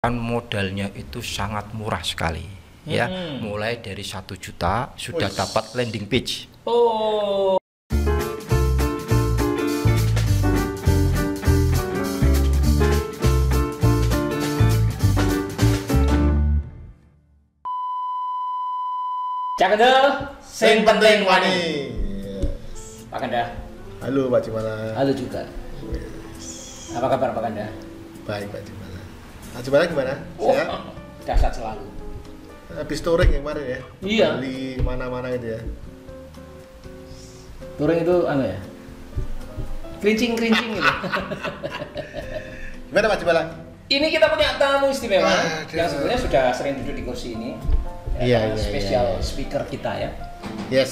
Kan modalnya itu sangat murah sekali, ya. Mulai dari 1 juta sudah dapat landing page. Oh. Cak Kendel, sing penting wani. Pak Kanda. Halo Pak Cimala. Halo juga. Apa kabar Pak Kanda? Baik Pak Cimala. Pak Cimala gimana? Sehat? Dahsyat selalu. Habis touring yang kemarin ya? Iya. Di mana-mana gitu ya? Touring itu ya? Kerincing-kerincing gitu. Gimana Pak Cimala? Ini kita punya tamu istimewa yang sebenarnya sudah sering duduk di kursi ini. Iya. Spesial speaker kita ya. Yes.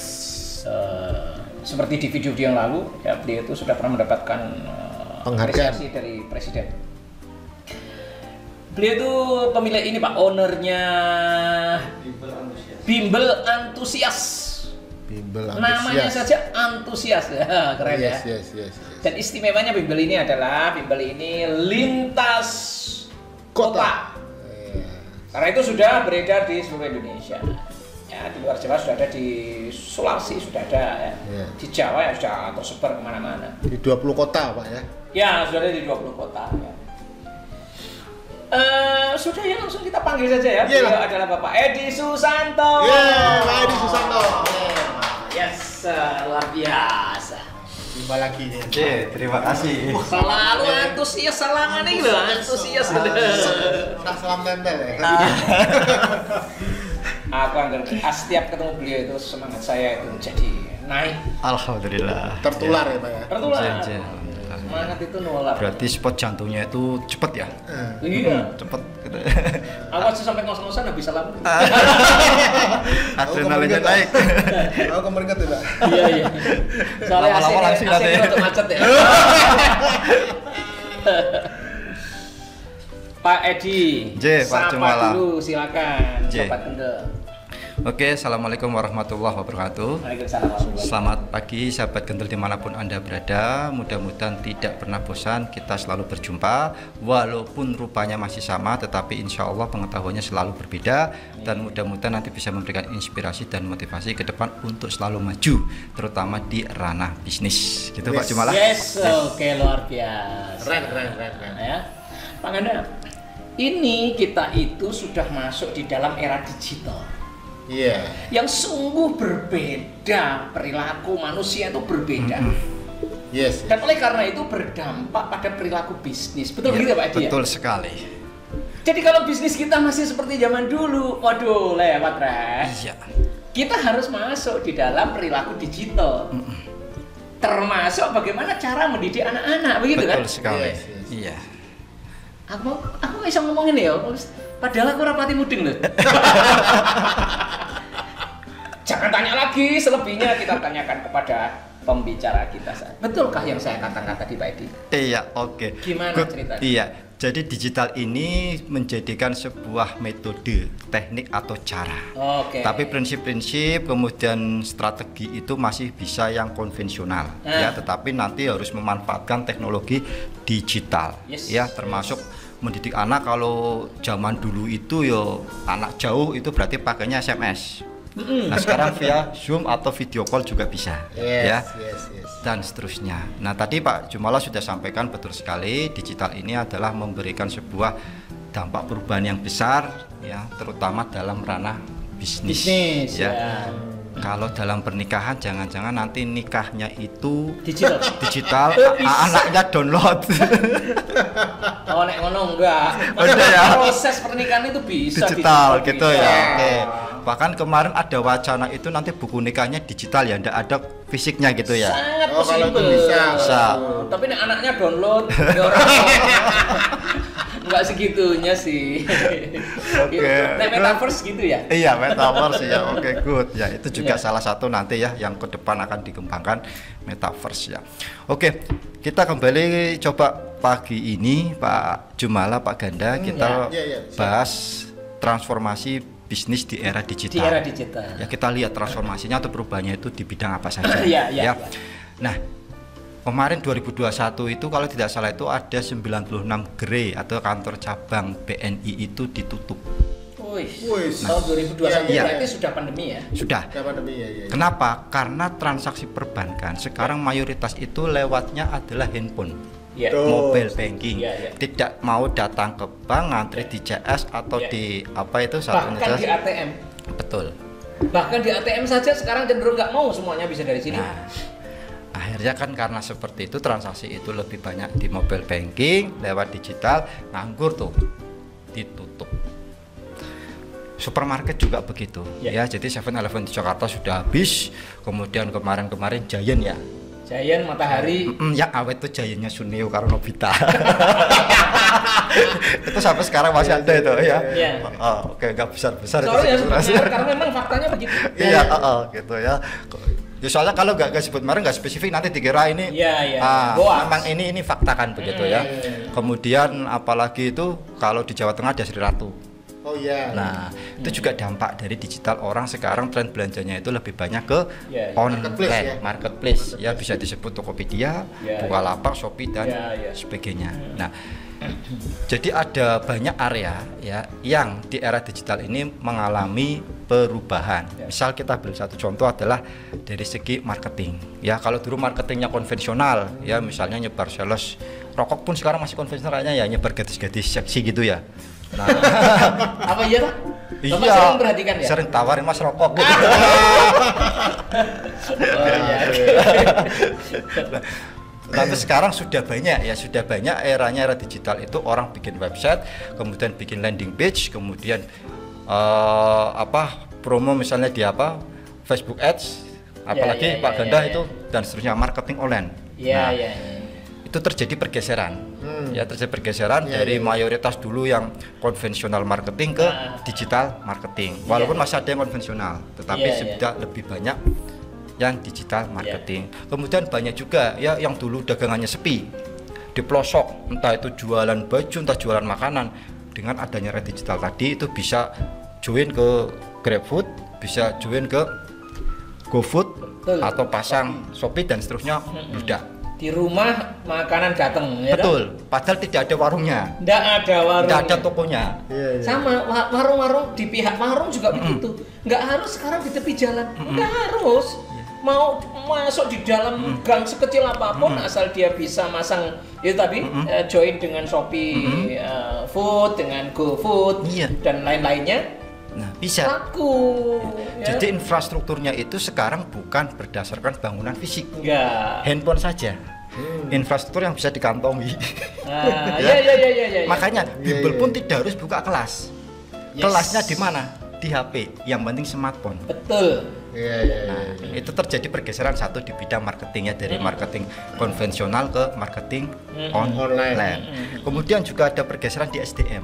Seperti di video yang lalu, ya beliau itu sudah pernah mendapatkan penghargaan dari presiden. Beliau itu pemilik ini Pak, ownernya Bimbel Antusias. Bimbel Antusias. Namanya saja antusias ya, keren ya. Yes. Dan istimewanya Bimbel ini adalah Bimbel ini lintas kota. Karena itu sudah beredar di seluruh Indonesia. Ya, di luar Jawa sudah ada, di Sulawesi sudah ada, ya. Di Jawa ya sudah tersebar kemana-mana. Di 20 kota Pak ya? Ya, sudah ada di 20 kota. Ya. Sudah ya, langsung kita panggil saja ya. Beliau adalah Bapak Edi Susanto. Pak Edi Susanto. Yes, luar biasa. Jumpa lagi nih. Terima kasih. Selalu antusias salangan ini loh, antusias. Udah salam tempel ya. Aku setiap ketemu beliau itu semangat saya itu jadi naik. Alhamdulillah. Tertular ya Pak ya? Tertular. Semangat itu nular. Berarti spot jantungnya itu cepet ya? Iya. Cepet. Aku aja sampai ngos-ngosan habis salam. Adrenalinnya naik. Aku kemarin ya Pak? Iya. Soalnya Lama-lama langsung AC nanti. macet ya. Pak Edi, Pak Cimala. dulu silakan. J. Sobat Kendel. Oke, assalamualaikum warahmatullahi wabarakatuh. Waalaikumsalam warahmatullahi. Selamat pagi sahabat Kendel dimanapun Anda berada. Mudah-mudahan tidak pernah bosan kita selalu berjumpa. Walaupun rupanya masih sama, tetapi insya Allah pengetahuannya selalu berbeda. Dan mudah-mudahan nanti bisa memberikan inspirasi dan motivasi ke depan untuk selalu maju, terutama di ranah bisnis. Gitu Pak Cimala. Yes, oke, luar biasa. Keren. Ya. Pak Ganda, ini kita itu sudah masuk di dalam era digital. Iya. Yang sungguh berbeda, perilaku manusia itu berbeda. Yes. Dan oleh karena itu berdampak pada perilaku bisnis. Betul gitu Pak Edi? Betul sekali. Jadi kalau bisnis kita masih seperti zaman dulu, waduh lewat Res. Iya. Kita harus masuk di dalam perilaku digital. Termasuk bagaimana cara mendidik anak-anak, begitu kan? Betul sekali. Yes. Iya. Aku bisa ngomongin ya, padahal aku rapati muding loh. Jangan tanya lagi, selebihnya kita tanyakan kepada pembicara kita. Betulkah yang saya katakan tadi Pak Edi? Iya, oke. Gimana ceritanya? Iya, jadi digital ini menjadikan sebuah metode, teknik atau cara. Oke. Tapi prinsip-prinsip kemudian strategi itu masih bisa yang konvensional, ya. Tetapi nanti harus memanfaatkan teknologi digital, ya, termasuk mendidik anak. Kalau zaman dulu itu ya anak jauh itu berarti pakainya SMS. Nah sekarang via Zoom atau video call juga bisa, Yes. dan seterusnya. Nah tadi Pak Jumala sudah sampaikan betul sekali, digital ini adalah memberikan sebuah dampak perubahan yang besar, ya, terutama dalam ranah bisnis, ya. Kalau dalam pernikahan jangan-jangan nanti nikahnya itu digital, anaknya download. Oh nek ngono enggak. Udah ya. Proses pernikahan itu bisa digital gitu bisa. ya. Oke. Bahkan kemarin ada wacana itu nanti buku nikahnya digital ya, enggak ada fisiknya gitu ya. Sangat kalau itu possible. bisa. Tapi nek anaknya download, ya orang enggak segitunya sih. Oke. Nek metaverse gitu ya. Iya, metaverse ya. Oke, good. Ya, itu juga salah satu nanti ya yang ke depan akan dikembangkan metaverse ya. Oke, kita kembali coba pagi ini Pak Jumala, Pak Ganda, kita bahas transformasi bisnis di era digital. Di era digital. Ya, kita lihat transformasinya atau perubahannya itu di bidang apa saja. Iya. Nah, Kemarin 2021 itu kalau tidak salah itu ada 96 gerai atau kantor cabang BNI itu ditutup. Wih, Wih, tahun 2021 iya. berarti sudah pandemi ya? Sudah. Ada pandemi ya. Kenapa? Karena transaksi perbankan sekarang mayoritas itu lewatnya adalah handphone, Iya. Tuh. mobile banking. Iya, iya. Tidak mau datang ke bank, ngantri di CS atau Iya. di apa itu satunya Bahkan di jelas. ATM. Betul. Bahkan di ATM saja sekarang cenderung nggak mau semuanya bisa dari sini. Nah, akhirnya kan karena seperti itu transaksi itu lebih banyak di mobile banking lewat digital, nganggur tuh ditutup. Supermarket juga begitu ya. Jadi 7-Eleven di Jakarta sudah habis. Kemudian kemarin Giant ya. Giant, Matahari. Yang awet tuh Giantnya Suneo karo Nobita. Itu sampai sekarang masih ada itu ya. Iya. Oh, oke, nggak besar-besar Soalnya itu. benar karena memang faktanya begitu. Iya, gitu ya. Ya soalnya kalau nggak sebut merek nggak spesifik nanti dikira ini. Iya. Ah, memang ini fakta kan begitu ya. Kemudian apalagi itu kalau di Jawa Tengah ada Sri Ratu. Oh iya. Nah, itu juga dampak dari digital. Orang sekarang tren belanjanya itu lebih banyak ke Iya, iya. online, marketplace ya, bisa disebut Tokopedia, Iya, Bukalapak, Shopee dan Iya. sebagainya. Nah, jadi ada banyak area ya yang di era digital ini mengalami perubahan. Ya. Misal kita ambil satu contoh adalah dari segi marketing. Ya, kalau dulu marketingnya konvensional ya, misalnya nyebar sales rokok pun sekarang masih konvensionalnya ya, nyebar gadis-gadis seksi gitu ya. Nah, Apa iya Pak? Bapak iya, sering perhatikan ya? sering tawarin Mas rokok gitu. Oh, iya. Tapi sekarang sudah banyak era digital itu orang bikin website, kemudian bikin landing page, kemudian promo misalnya di Facebook Ads, apalagi Iya, Pak iya, Ganda iya. itu dan seterusnya marketing online. Iya, Nah, iya. itu terjadi pergeseran. Ya, terjadi pergeseran dari mayoritas dulu yang konvensional marketing ke digital marketing. Walaupun masih ada yang konvensional, tetapi Iya, sudah lebih banyak yang digital marketing. Kemudian banyak juga ya yang dulu dagangannya sepi di pelosok, entah itu jualan baju, entah jualan makanan. Dengan adanya era digital tadi itu bisa join ke GrabFood, bisa join ke GoFood, Betul. atau pasang Shopee dan seterusnya mudah. Di rumah makanan datang ya. Betul, padahal tidak ada warungnya, Enggak ada warung. tidak ada tokonya. Iya, iya. Sama warung-warung di pihak warung juga begitu. Enggak harus sekarang di tepi jalan. Enggak harus. Mau masuk di dalam gang sekecil apapun asal dia bisa masang itu tadi join dengan Shopee Food, dengan GoFood Iya. dan lain-lainnya. Nah, bisa. Laku. Ya. Jadi infrastrukturnya itu sekarang bukan berdasarkan bangunan fisik, enggak. handphone saja. Infrastruktur yang bisa dikantongi. Nah, iya. Makanya Iya, bimbel iya, pun iya. tidak harus buka kelas. Yes. Kelasnya di mana? Di HP. Yang penting smartphone. Betul. Iya, iya. Nah, itu terjadi pergeseran satu di bidang marketingnya dari marketing konvensional ke marketing online. Online. Kemudian juga ada pergeseran di SDM.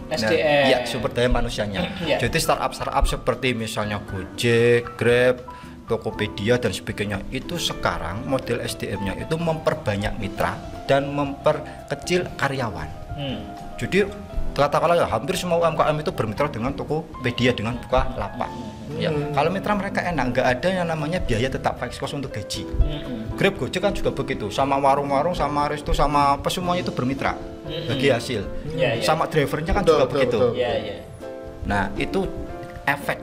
SDM. Iya, sumber daya manusianya. Iya. Jadi startup seperti misalnya Gojek, Grab, Tokopedia dan sebagainya itu sekarang model SDM-nya itu memperbanyak mitra dan memperkecil karyawan. Jadi katakanlah ya hampir semua UMKM itu bermitra dengan Tokopedia, dengan Bukalapak. Ya, kalau mitra mereka enak, nggak ada yang namanya biaya tetap fixed cost untuk gaji. Grab, Gojek kan juga begitu, sama warung-warung, sama resto, sama apa semuanya itu bermitra bagi hasil. Iya, iya. Sama drivernya kan Betul, juga betul, begitu. betul. Iya. Nah, itu efek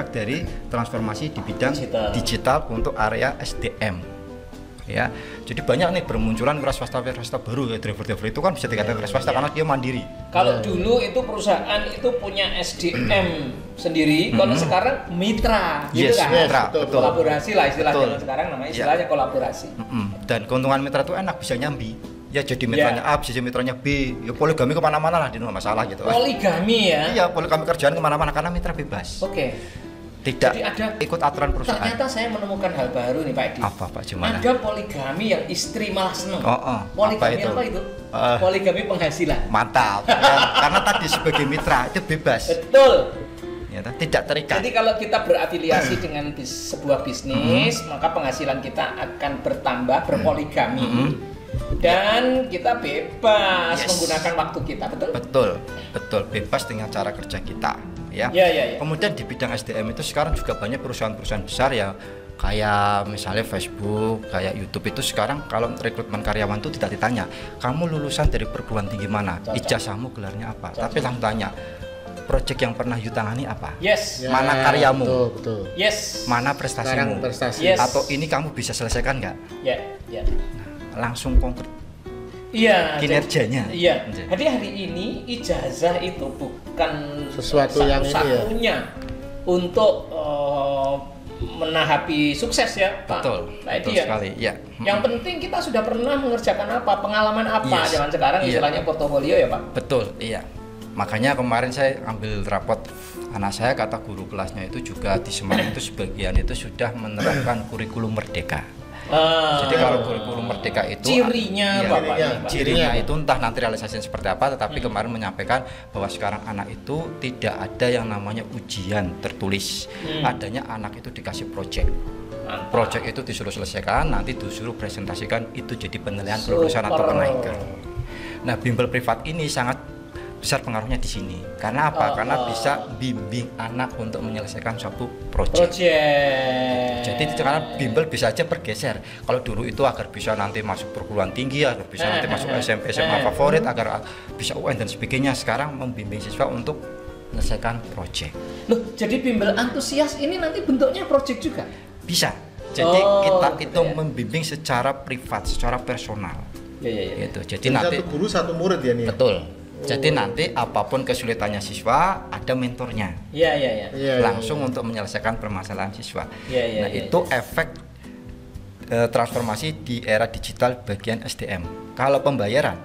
dari transformasi di bidang Digital. untuk area SDM. Ya, jadi banyak nih bermunculan wira swasta baru ya, driver itu kan bisa dikatakan wira swasta karena dia mandiri. Kalau dulu itu perusahaan itu punya SDM sendiri, kalau sekarang mitra, gitu Yes, kan? mitra, betul. betul. Kolaborasi lah istilah Betul. zaman sekarang namanya Ya. istilahnya kolaborasi. Dan keuntungan mitra itu enak, bisa nyambi. Ya jadi mitranya A, bisa jadi mitranya B. Ya poligami kemana-mana lah, tidak masalah gitu. Poligami ya. Iya, poligami kerjaan kemana-mana karena mitra bebas. Oke. Tidak Jadi ada- ikut aturan perusahaan. Ternyata saya menemukan hal baru nih Pak Edi. Apa Pak, gimana? Ada poligami yang istri malah seneng. Oh, Poligami apa apa itu? itu? Eh. Poligami penghasilan. Mantap. Ya, karena tadi sebagai mitra itu bebas. Betul. Ya, tidak terikat. Jadi kalau kita berafiliasi dengan sebuah bisnis, maka penghasilan kita akan bertambah, berpoligami. Dan kita bebas Yes. menggunakan waktu kita, betul? Betul, bebas dengan cara kerja kita, ya. Ya. Kemudian di bidang SDM itu sekarang juga banyak perusahaan-perusahaan besar ya, kayak misalnya Facebook, kayak YouTube itu sekarang kalau rekrutmen karyawan itu tidak ditanya kamu lulusan dari perguruan tinggi mana, ijazahmu gelarnya apa, tapi langsung tanya proyek yang pernah you tangani apa, Yes. mana karyamu, Betul. Yes. mana Sekarang prestasimu, prestasi. Yes. atau ini kamu bisa selesaikan nggak, Ya, ya. langsung konkret Iya. kinerjanya. Iya. Jadi hari ini ijazah itu bukan Sesuatu yang ini ya. satunya untuk menahapi sukses ya, Pak. Betul, Nah, itu betul ya. sekali. Ya. Yang penting kita sudah pernah mengerjakan apa, pengalaman apa. Yes. Zaman sekarang Iya. istilahnya portofolio ya, Pak. Betul, iya. Makanya kemarin saya ambil rapot anak saya, kata guru kelasnya itu juga di Semarang itu sebagian itu sudah menerapkan kurikulum merdeka. Jadi kalau kurikulum merdeka itu cirinya iya, Bapak cirinya. ini, Pak. cirinya itu entah nanti realisasinya seperti apa, tetapi kemarin menyampaikan bahwa sekarang anak itu tidak ada yang namanya ujian tertulis. Adanya anak itu dikasih project. Mantap. Project itu disuruh selesaikan, nanti disuruh presentasikan, itu jadi penilaian kelulusan atau Super. kenaikan. Nah, bimbel privat ini sangat besar pengaruhnya di sini. Karena apa? Karena bisa bimbing anak untuk menyelesaikan suatu project. Jadi sekarang bimbel bisa aja bergeser. Kalau dulu itu agar bisa nanti masuk perguruan tinggi, agar bisa nanti masuk SMP, SMA favorit, agar bisa UN dan sebagainya. Sekarang membimbing siswa untuk menyelesaikan project. Loh, jadi bimbel antusias ini nanti bentuknya project juga? Bisa. Jadi kita gitu itu ya. membimbing secara privat, secara personal. Ya. Gitu. Jadi Jadi nanti satu guru satu murid ya nih. betul. Jadi nanti apapun kesulitannya siswa ada mentornya. Iya. Iya, Langsung untuk menyelesaikan permasalahan siswa. Iya, Nah, itu efek transformasi di era digital bagian SDM. Kalau pembayaran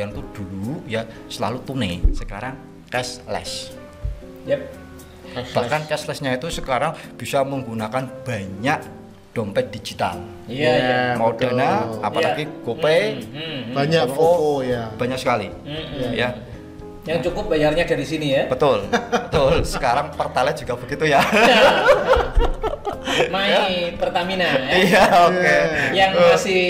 itu dulu ya selalu tunai, sekarang cashless. Yep. Bahkan cashlessnya itu sekarang bisa menggunakan banyak dompet digital. Iya. Mau betul. Dana, apalagi GoPay, Banyak OVO, OVO ya. banyak sekali. Ya, Yang cukup bayarnya dari sini ya. betul, betul. Sekarang Pertalite juga begitu ya. My Pertamina ya. Iya, oke. Yang masih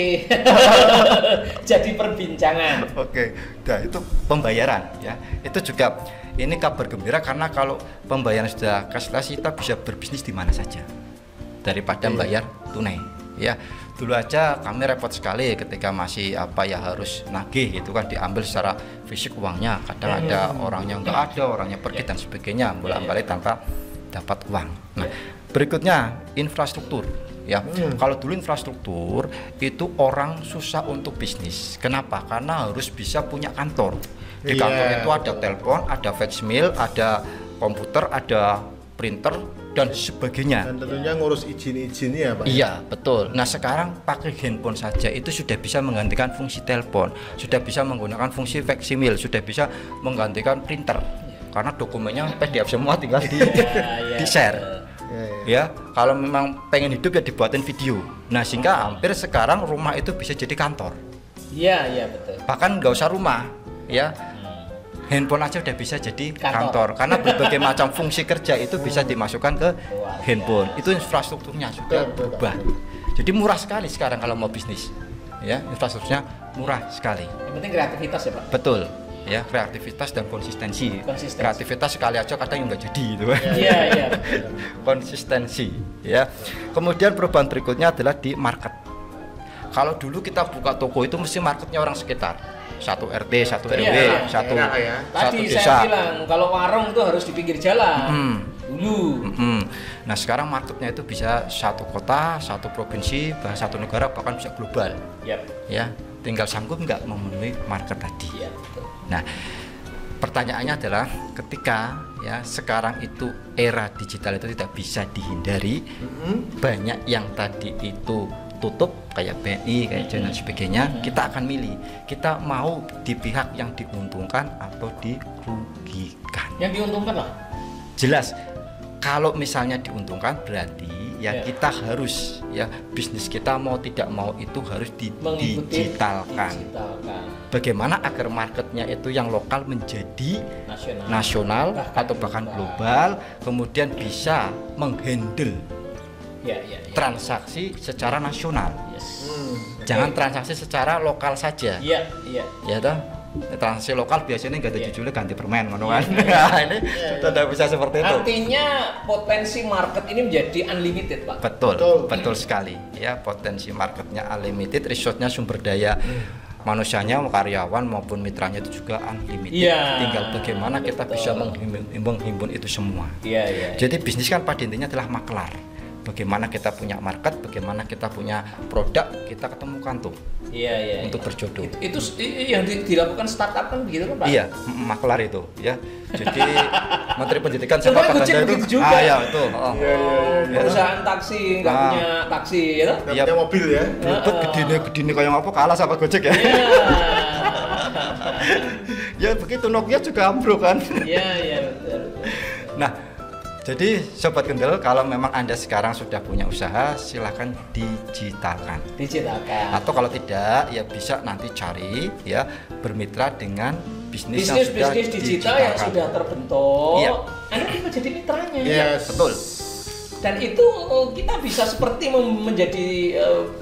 jadi perbincangan. Oke, nah itu pembayaran ya. Itu juga ini kabar gembira karena kalau pembayaran sudah cashless kita bisa berbisnis di mana saja daripada bayar tunai. Ya, dulu aja kami repot sekali ketika masih harus nagih gitu kan, diambil secara fisik uangnya. Kadang ada orangnya nggak ada, orangnya pergi dan sebagainya, bolak-balik tanpa dapat uang. Nah, berikutnya infrastruktur. Ya, kalau dulu infrastruktur itu orang susah untuk bisnis. Kenapa? Karena harus bisa punya kantor. Di kantor itu ada telepon, ada faxmail, ada komputer, ada printer dan sebagainya. Dan tentunya ngurus izin-izin ya Pak. Iya, betul. Nah, sekarang pakai handphone saja itu sudah bisa menggantikan fungsi telepon, sudah bisa menggunakan fungsi faxmail, sudah bisa menggantikan printer. Karena dokumennya PDF semua, tinggal di share. Ya, kalau memang pengen hidup ya dibuatin video. Nah, sehingga hampir sekarang rumah itu bisa jadi kantor. Iya, betul. Bahkan nggak usah rumah, ya. Handphone aja udah bisa jadi kantor. Karena berbagai macam fungsi kerja itu bisa dimasukkan ke handphone. Itu infrastrukturnya sudah berubah. Jadi murah sekali sekarang kalau mau bisnis. Ya, infrastrukturnya murah sekali. Yang penting kreativitas ya Pak. Betul. Ya, kreativitas dan konsistensi. Kreativitas sekali aja kadang nggak jadi gitu. Iya. Konsistensi. Ya. Kemudian perubahan berikutnya adalah di market. Kalau dulu kita buka toko itu mesti marketnya orang sekitar. Satu RT, satu RW, satu Tadi desa. saya bilang kalau warung itu harus di pinggir jalan dulu. Nah, sekarang marketnya itu bisa satu kota, satu provinsi, bahkan satu negara, bahkan bisa global. Ya, tinggal sanggup nggak memenuhi market tadi. Betul. Nah, pertanyaannya adalah ketika ya sekarang itu era digital itu tidak bisa dihindari, banyak yang tadi itu tutup kayak BNI, kayak dan sebagainya, kita akan milih. Kita mau di pihak yang diuntungkan atau dirugikan. Yang diuntungkan lah. Jelas. Kalau misalnya diuntungkan berarti ya kita harus ya bisnis kita mau tidak mau itu harus didigitalkan. Bagaimana agar marketnya itu yang lokal menjadi nasional atau bahkan global, kemudian bisa menghandle transaksi secara nasional. Jangan transaksi secara lokal saja. Ya toh? Transaksi lokal biasanya nggak ada judulnya ganti permen, ngono kan? Nah, ini tidak bisa seperti itu. Artinya potensi market ini menjadi unlimited, Pak. Betul sekali. Ya, potensi marketnya unlimited, resource-nya sumber daya manusianya, karyawan maupun mitranya itu juga unlimited. Tinggal bagaimana kita bisa menghimpun itu semua. Jadi bisnis kan pada intinya adalah maklar. Bagaimana kita punya market, bagaimana kita punya produk, kita ketemukan tuh. Untuk berjodoh. Itu yang dilakukan startup kan begitu kan, Pak? Iya, maklar itu, ya. Jadi Menteri Pendidikan siapa Pak Ganda itu? Ya, itu. Perusahaan taksi nggak punya taksi, ya? Nggak punya mobil ya? Ribet gede-gede kayak apa kalah sama Gojek ya? Ya begitu, Nokia juga ambruk kan? Iya betul. Nah, jadi Sobat Kendel, kalau memang Anda sekarang sudah punya usaha, silakan digitalkan. Atau kalau tidak, ya bisa nanti cari ya bermitra dengan bisnis digital yang sudah terbentuk. Anda bisa jadi mitranya. Yes. Betul. Dan itu kita bisa seperti menjadi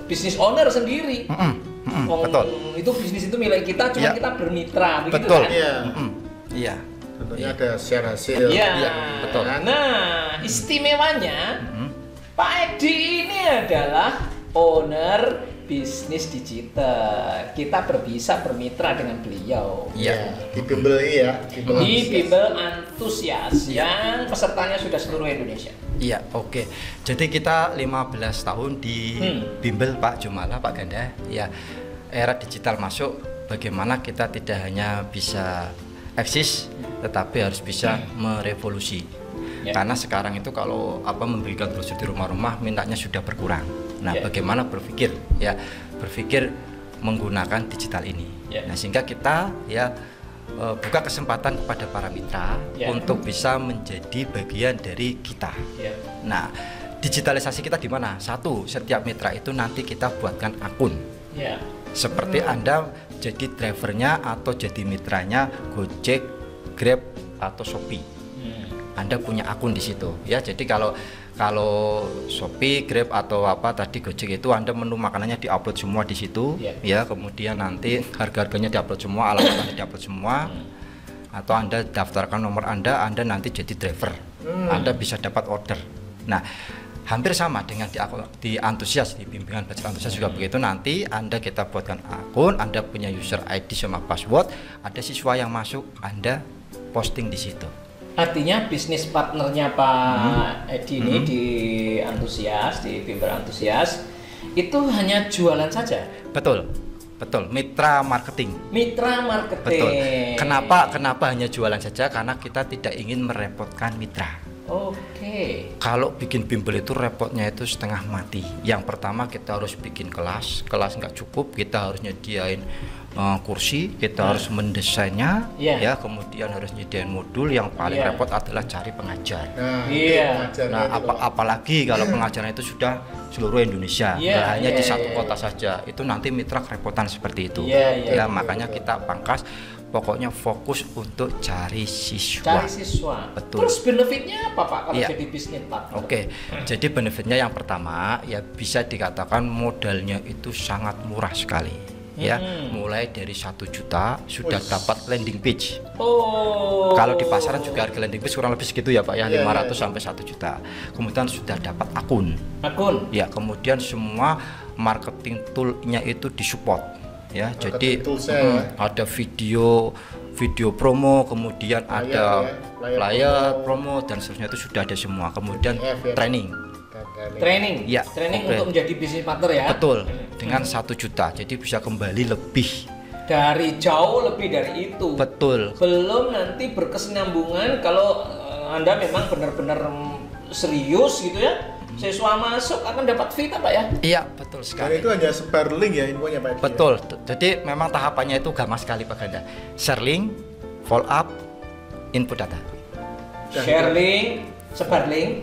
business owner sendiri. Betul. Itu bisnis itu milik kita, cuma kita bermitra. Betul. Kan? Iya. Tentunya ada share hasil. Iya, betul. Nah, istimewanya Pak Edi ini adalah owner bisnis digital. Kita bisa bermitra dengan beliau. Iya. Di Bimbel ya. Di Bimbel Antusias yang pesertanya sudah seluruh Indonesia. Iya, oke. Jadi kita 15 tahun di Bimbel Pak Jumala, Pak Ganda. Ya, era digital masuk. Bagaimana kita tidak hanya bisa eksis, tetapi harus bisa merevolusi. Karena sekarang itu kalau memberikan brosur di rumah-rumah, mintanya sudah berkurang. Nah, bagaimana berpikir menggunakan digital ini. Nah, sehingga kita buka kesempatan kepada para mitra untuk bisa menjadi bagian dari kita. Nah, digitalisasi kita di mana? Satu, setiap mitra itu nanti kita buatkan akun. Seperti Anda jadi drivernya atau jadi mitranya Gojek, Grab atau Shopee. Anda punya akun di situ ya. Jadi kalau Shopee, Grab atau Gojek itu Anda menu makanannya diupload semua di situ ya. Kemudian nanti harga-harganya diupload semua, alamatnya diupload semua. Atau Anda daftarkan nomor Anda nanti jadi driver. Anda bisa dapat order. Nah, hampir sama dengan di Antusias, di bimbingan belajar Antusias juga begitu. Nanti kita buatkan akun, Anda punya user ID sama password, ada siswa yang masuk, Anda posting di situ. Artinya bisnis partnernya Pak Edi ini di Antusias, di Bimbel Antusias, itu hanya jualan saja? Betul, mitra marketing. Betul. Kenapa hanya jualan saja? Karena kita tidak ingin merepotkan mitra. Kalau bikin bimbel itu repotnya itu setengah mati. Yang pertama kita harus bikin kelas nggak cukup, kita harus nyediain kursi, kita harus mendesainnya, kemudian harus nyediain modul. Yang paling repot adalah cari pengajar. Apalagi kalau pengajaran itu sudah seluruh Indonesia, nggak hanya di satu kota saja. Itu nanti mitra kerepotan seperti itu. Makanya kita pangkas. Pokoknya fokus untuk cari siswa. Betul. Terus benefitnya apa Pak kalau jadi bisnis partner? Jadi benefitnya yang pertama ya bisa dikatakan modalnya itu sangat murah sekali. Mulai dari 1 juta sudah dapat landing page. Kalau di pasaran juga harga landing page kurang lebih segitu ya Pak ya, 500 sampai 1 juta. Kemudian sudah dapat akun. Ya, kemudian semua marketing tool-nya itu disupport. Ya, jadi ada video promo, kemudian ada flyer promo dan seterusnya itu sudah ada semua. Kemudian training untuk menjadi bisnis partner ya. Betul, dengan 1 juta, jadi bisa kembali lebih jauh lebih dari itu. Betul. Belum nanti berkesinambungan kalau Anda memang benar-benar serius gitu ya. Siswa masuk akan dapat fee Pak ya? Iya, betul sekali. Dan itu hanya sebar link ya infonya Pak? Betul. Jadi memang tahapannya itu gampang sekali Pak Ganda. Share link, follow up, input data. Share link, sebar link,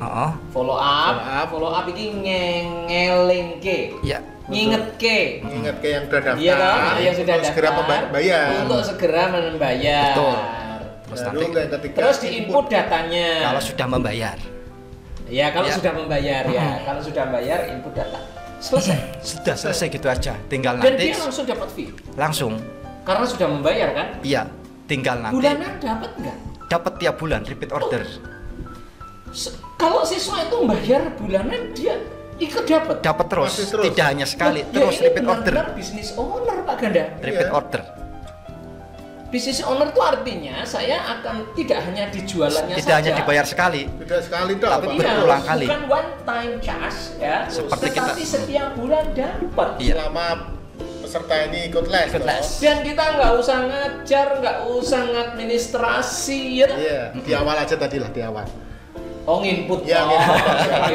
follow up ini ngelingke. Iya. Nginget ke yang sudah daftar. Iya yang sudah daftar. Segera membayar. Untuk segera membayar. Betul. Terus diinput datanya. Kalau sudah membayar. Ya kalau sudah membayar kalau sudah membayar input data selesai. Sudah selesai gitu aja. Tinggal dan nanti. Dan dia langsung dapat fee. Langsung. Karena sudah membayar kan? Iya, tinggal nanti Bulanan dapat nggak? dapat tiap bulan repeat order. Kalau siswa itu membayar bulanan dia ikut dapat. Dapat terus, Masih terus. tidak hanya sekali, Ya, terus ini repeat order. benar-benar bisnis owner Pak Ganda. Repeat Iya. order. Bisnis owner itu artinya saya akan tidak hanya dijualannya Tidak saja. hanya dibayar sekali. Tidak sekali dong, Tapi Pak. berulang kali. Bukan one time charge ya, Seperti tetapi setiap bulan dapat. Iya. Selama peserta ini ikut les. Ikut toh. les. Dan kita nggak usah ngajar, nggak usah ngadministrasi ya. Iya, di awal aja tadi lah, di awal. Oh nginput Ya, nginput.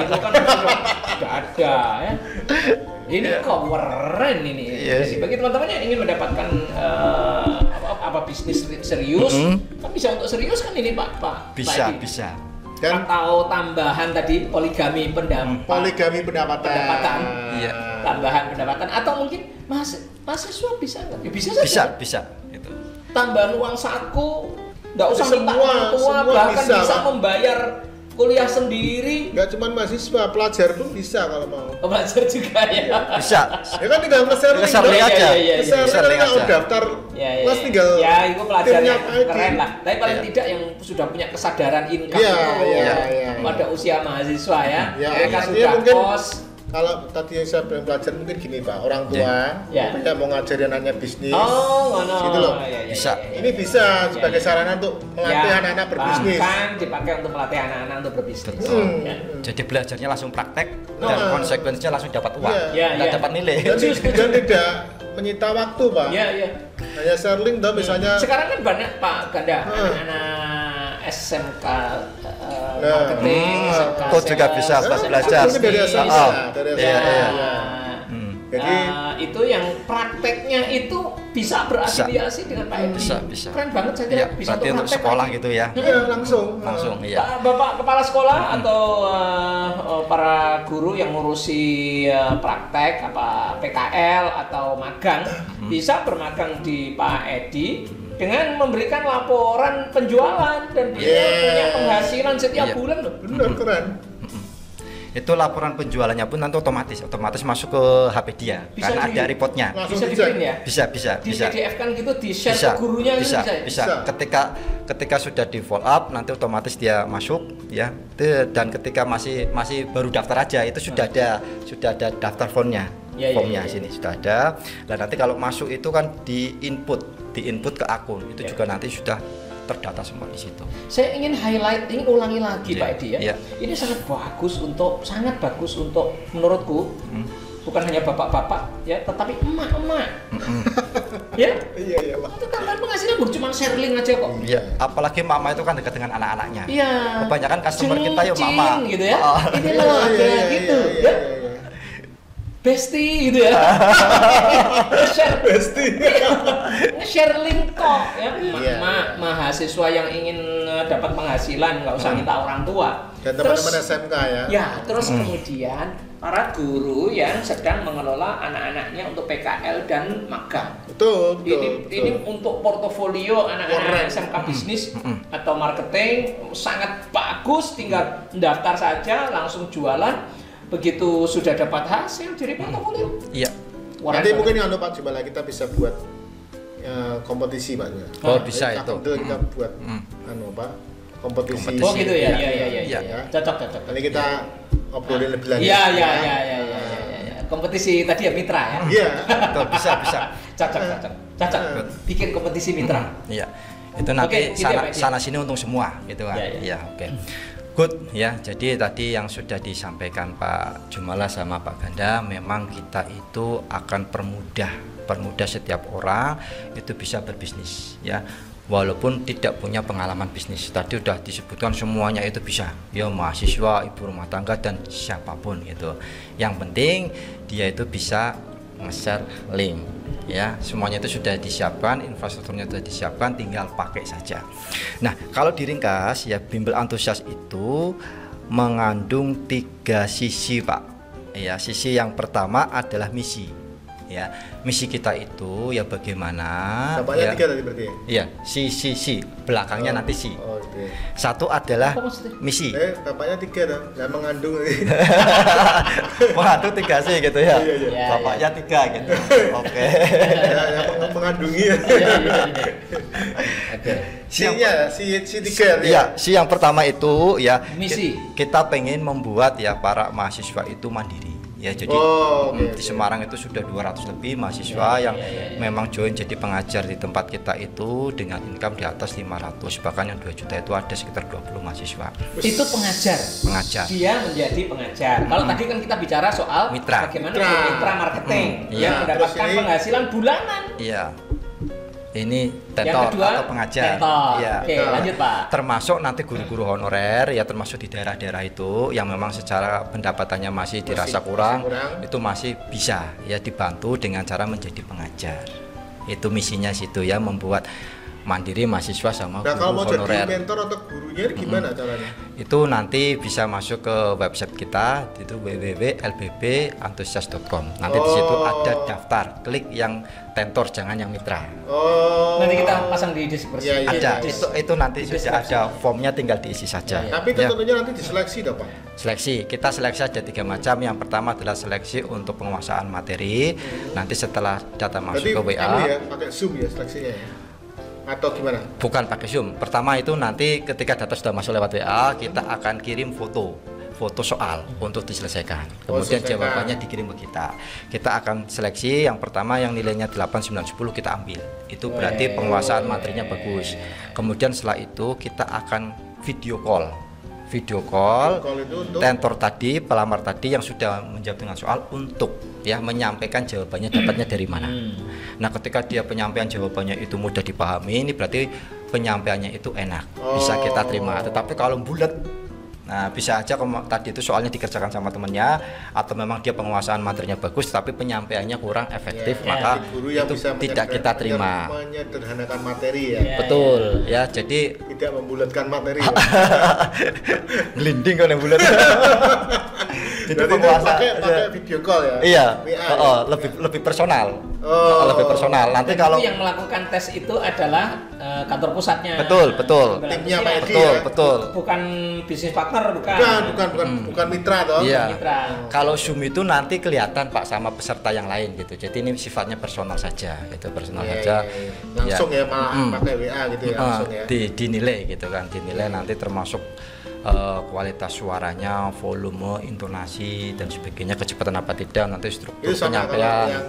itu kan sudah ada ya. Ini keren ini. Iya. Jadi bagi teman-teman yang ingin mendapatkan apa bisnis serius, kan bisa untuk serius kan ini Pak Bisa, Edi? bisa. Dan Atau tambahan tadi poligami poligami pendapatan. Iya. tambahan pendapatan atau mungkin mahasiswa bisa nggak? Ya, bisa saja. Bisa. Gitu. Tambahan uang saku, nggak usah Ya, minta semua- orang tua, semua bahkan bisa, bisa Pak. membayar kuliah sendiri. Nggak cuma mahasiswa, pelajar pun bisa kalau mau. Belajar juga ya. Bisa. Ya kan tinggal nge-share link. Nge-share link Pak. aja. Iya, Nge-share Nge-share link link kalau aja. daftar. Ya, Mas tinggal ya itu pelajar timnya yang Pak Edi. keren lah. Tapi paling Iya. tidak yang sudah punya kesadaran income Iya, itu iya. pada usia mahasiswa ya. Ya, Mereka artinya sudah mungkin kos. kalau tadi yang saya bilang pelajar mungkin gini Pak, orang tua Ya. tidak mau ngajarin anaknya bisnis. Oh, ngono. Gitu loh. Ya, ya, Bisa. ya, ya. Ini bisa sebagai Ya. sarana untuk melatih Ya, anak-anak berbisnis. Bahkan dipakai untuk melatih anak-anak untuk berbisnis. Betul. Ya. Jadi belajarnya langsung praktek dan konsekuensinya langsung dapat uang, Iya. Iya, nggak iya. dapat nilai. Dan tidak menyita waktu Pak. Iya, iya. Hanya share link toh misalnya. Sekarang kan banyak Pak Ganda, anak-anak SMK marketing, SMK Kok juga sales, bisa SMK belajar. bisnis. Dari SMA, Oh, dari iya, SMA. iya. Jadi itu yang prakteknya itu bisa berafiliasi dengan Pak Edi. Bisa. Keren banget saya Iya, kira bisa berarti untuk praktek sekolah lagi. gitu ya. ya langsung. Langsung, iya. Bapak kepala sekolah atau para guru yang ngurusi praktek apa PKL atau magang bisa bermagang di Pak Edi dengan memberikan laporan penjualan dan dia Yeah. punya penghasilan setiap Iya. bulan loh. Benar keren. Itu laporan penjualannya pun nanti otomatis masuk ke HP dia Bisa karena di- ada reportnya. Langsung Bisa di dicek. print ya? Bisa. Di PDF kan gitu di share Bisa, ke gurunya kan bisa. Ya? bisa. Bisa. Ketika sudah di follow up nanti otomatis dia masuk ya. Dan ketika masih baru daftar aja itu sudah ada daftar formnya. Ya, Formnya ya. sini sudah ada. Dan nanti kalau masuk itu kan di input ke akun itu Ya. juga nanti sudah terdata semua di situ. Saya ingin ulangi lagi Iya, Pak Edi ya. iya. Ini sangat bagus untuk menurutku. Bukan hanya bapak-bapak ya, tetapi emak-emak. Ya. Iya Pak. Itu tambahan penghasilan bukan cuma share link aja kok. Iya, apalagi mama itu kan dekat dengan anak-anaknya. Iya. Kebanyakan customer kita ya Cing, mama. gitu ya. Oh. Ini loh ada gitu ya. Bestie gitu ya. Share Besti. nge-share link kok ya. Iya. Mahasiswa yang ingin dapat penghasilan nggak usah minta orang tua. Dan teman-teman SMK ya. Ya, terus kemudian para guru yang sedang mengelola anak-anaknya untuk PKL dan magang. Betul. Ini untuk portofolio anak-anak Keren. SMK bisnis atau marketing sangat bagus, tinggal daftar saja langsung jualan. Begitu sudah dapat hasil jadi portofolio. Iya. Keren Nanti banget. mungkin yang Pak coba kita bisa buat kompetisi Pak. Oh, bisa itu. Kita buat Pak kompetisi. Kompetisi. Oh gitu ya, Iya. iya. Cocok. Nanti kita obrolin lebih lanjut. Iya. Kompetisi tadi ya mitra ya. Iya. Betul, bisa. Cocok. Bikin kompetisi mitra. Iya. Itu nanti Oke, gitu ya, Pak Edi. sana sini untung semua gitu kan. Iya, iya. Iya, oke. Good ya. Jadi tadi yang sudah disampaikan Pak Jumala sama Pak Ganda memang kita itu akan permudah setiap orang itu bisa berbisnis ya. Walaupun tidak punya pengalaman bisnis. Tadi udah disebutkan semuanya itu bisa. Ya mahasiswa, ibu rumah tangga dan siapapun itu. Yang penting dia itu bisa nge-share link ya, semuanya itu sudah disiapkan, infrastrukturnya sudah disiapkan, tinggal pakai saja. Nah, kalau diringkas ya, bimbel antusias itu mengandung 3 sisi Pak ya. Sisi yang pertama adalah misi ya. Misi kita itu ya bagaimana Tampaknya ya, 3 tadi berarti ya? iya, si belakangnya nanti si Oh gitu ya. Satu adalah Apa maksudnya? misi. Bapaknya 3 dong, nggak mengandung. Wah, itu 3 sih gitu ya. Iya, iya. Iya, Bapaknya 3 gitu. Oke. Ya, mengandungi ya. Oke. Si 3 Iya, si yang pertama itu ya Misi. kita pengen membuat ya para mahasiswa itu mandiri. Ya, jadi Oke, di oke. Semarang itu sudah 200 lebih mahasiswa yang memang join jadi pengajar di tempat kita itu dengan income di atas 500, bahkan yang 2 juta itu ada sekitar 20 mahasiswa Itu pengajar. pengajar. Dia menjadi pengajar. Kalau tadi kan kita bicara soal Mitra. bagaimana Mitra. mitra marketing Iya. yang mendapatkan Terus ini- penghasilan bulanan. Iya. Ini Yang tentor kedua, atau pengajar. tentor. Iya. Oke, lanjut Pak. Termasuk nanti guru-guru honorer ya, termasuk di daerah-daerah itu yang memang secara pendapatannya masih dirasa kurang, kurang. itu masih bisa ya dibantu dengan cara menjadi pengajar. Itu misinya situ ya, membuat mandiri mahasiswa sama Nah, kalau mau guru jadi honorer. mentor atau gurunya gimana caranya? Itu nanti bisa masuk ke website kita, itu www.lbbantusias.com. Nanti di situ Oh. ada daftar, klik yang tentor, jangan yang mitra. Oh. Nanti kita pasang di deskripsi. Iya, iya. Ada, Di- itu nanti di sudah deskripsi. ada formnya, tinggal diisi saja. Iya, Tapi itu Ya. tentunya nanti diseleksi dong, Pak. Seleksi, kita seleksi ada 3 macam. Yang pertama adalah seleksi untuk penguasaan materi. Nanti setelah data masuk Berarti ke WA, anu ya, pakai Zoom ya seleksinya ya. Atau gimana? bukan pakai Zoom. Pertama itu nanti ketika data sudah masuk lewat WA, kita akan kirim foto soal untuk diselesaikan. Kemudian selesaikan. jawabannya dikirim ke kita. Kita akan seleksi yang pertama yang nilainya 8, 9, 10 kita ambil. Itu berarti penguasaan materinya bagus. Kemudian setelah itu kita akan video call. Video call Call itu untuk tentor tadi, pelamar tadi yang sudah menjawab dengan soal untuk ya menyampaikan jawabannya dapatnya dari mana. Nah, ketika dia penyampaian jawabannya itu mudah dipahami, ini berarti penyampaiannya itu enak, bisa kita terima. Tetapi kalau bulat, nah bisa aja tadi itu soalnya dikerjakan sama temennya, atau memang dia penguasaan materinya bagus tapi penyampaiannya kurang efektif, Ya, maka guru yang itu bisa tidak kita terima. menyederhanakan materi ya. Ya. Betul ya, jadi Tidak membulatkan materi. Ya. gelinding kan yang bulat. Jadi Berarti itu penguasa pakai video call ya. iya, WA, oh, ya? lebih personal. Oh. Lebih personal. Nanti Dan kalau itu yang melakukan tes itu adalah kantor pusatnya. Betul. Timnya Pak Edi betul, ya? betul. Bukan bisnis partner, bukan. Bukan mitra toh. Iya. Mitra. Kalau Zoom itu nanti kelihatan Pak sama peserta yang lain gitu. Jadi ini sifatnya personal saja, gitu, personal Iya, saja. iya, iya. Langsung ya malah pakai WA gitu ya, langsung ya. Dinilai gitu kan, dinilai nanti termasuk kualitas suaranya, volume, intonasi dan sebagainya, kecepatan apa tidak, nanti struktur Itu sama kalau penyampaian. yang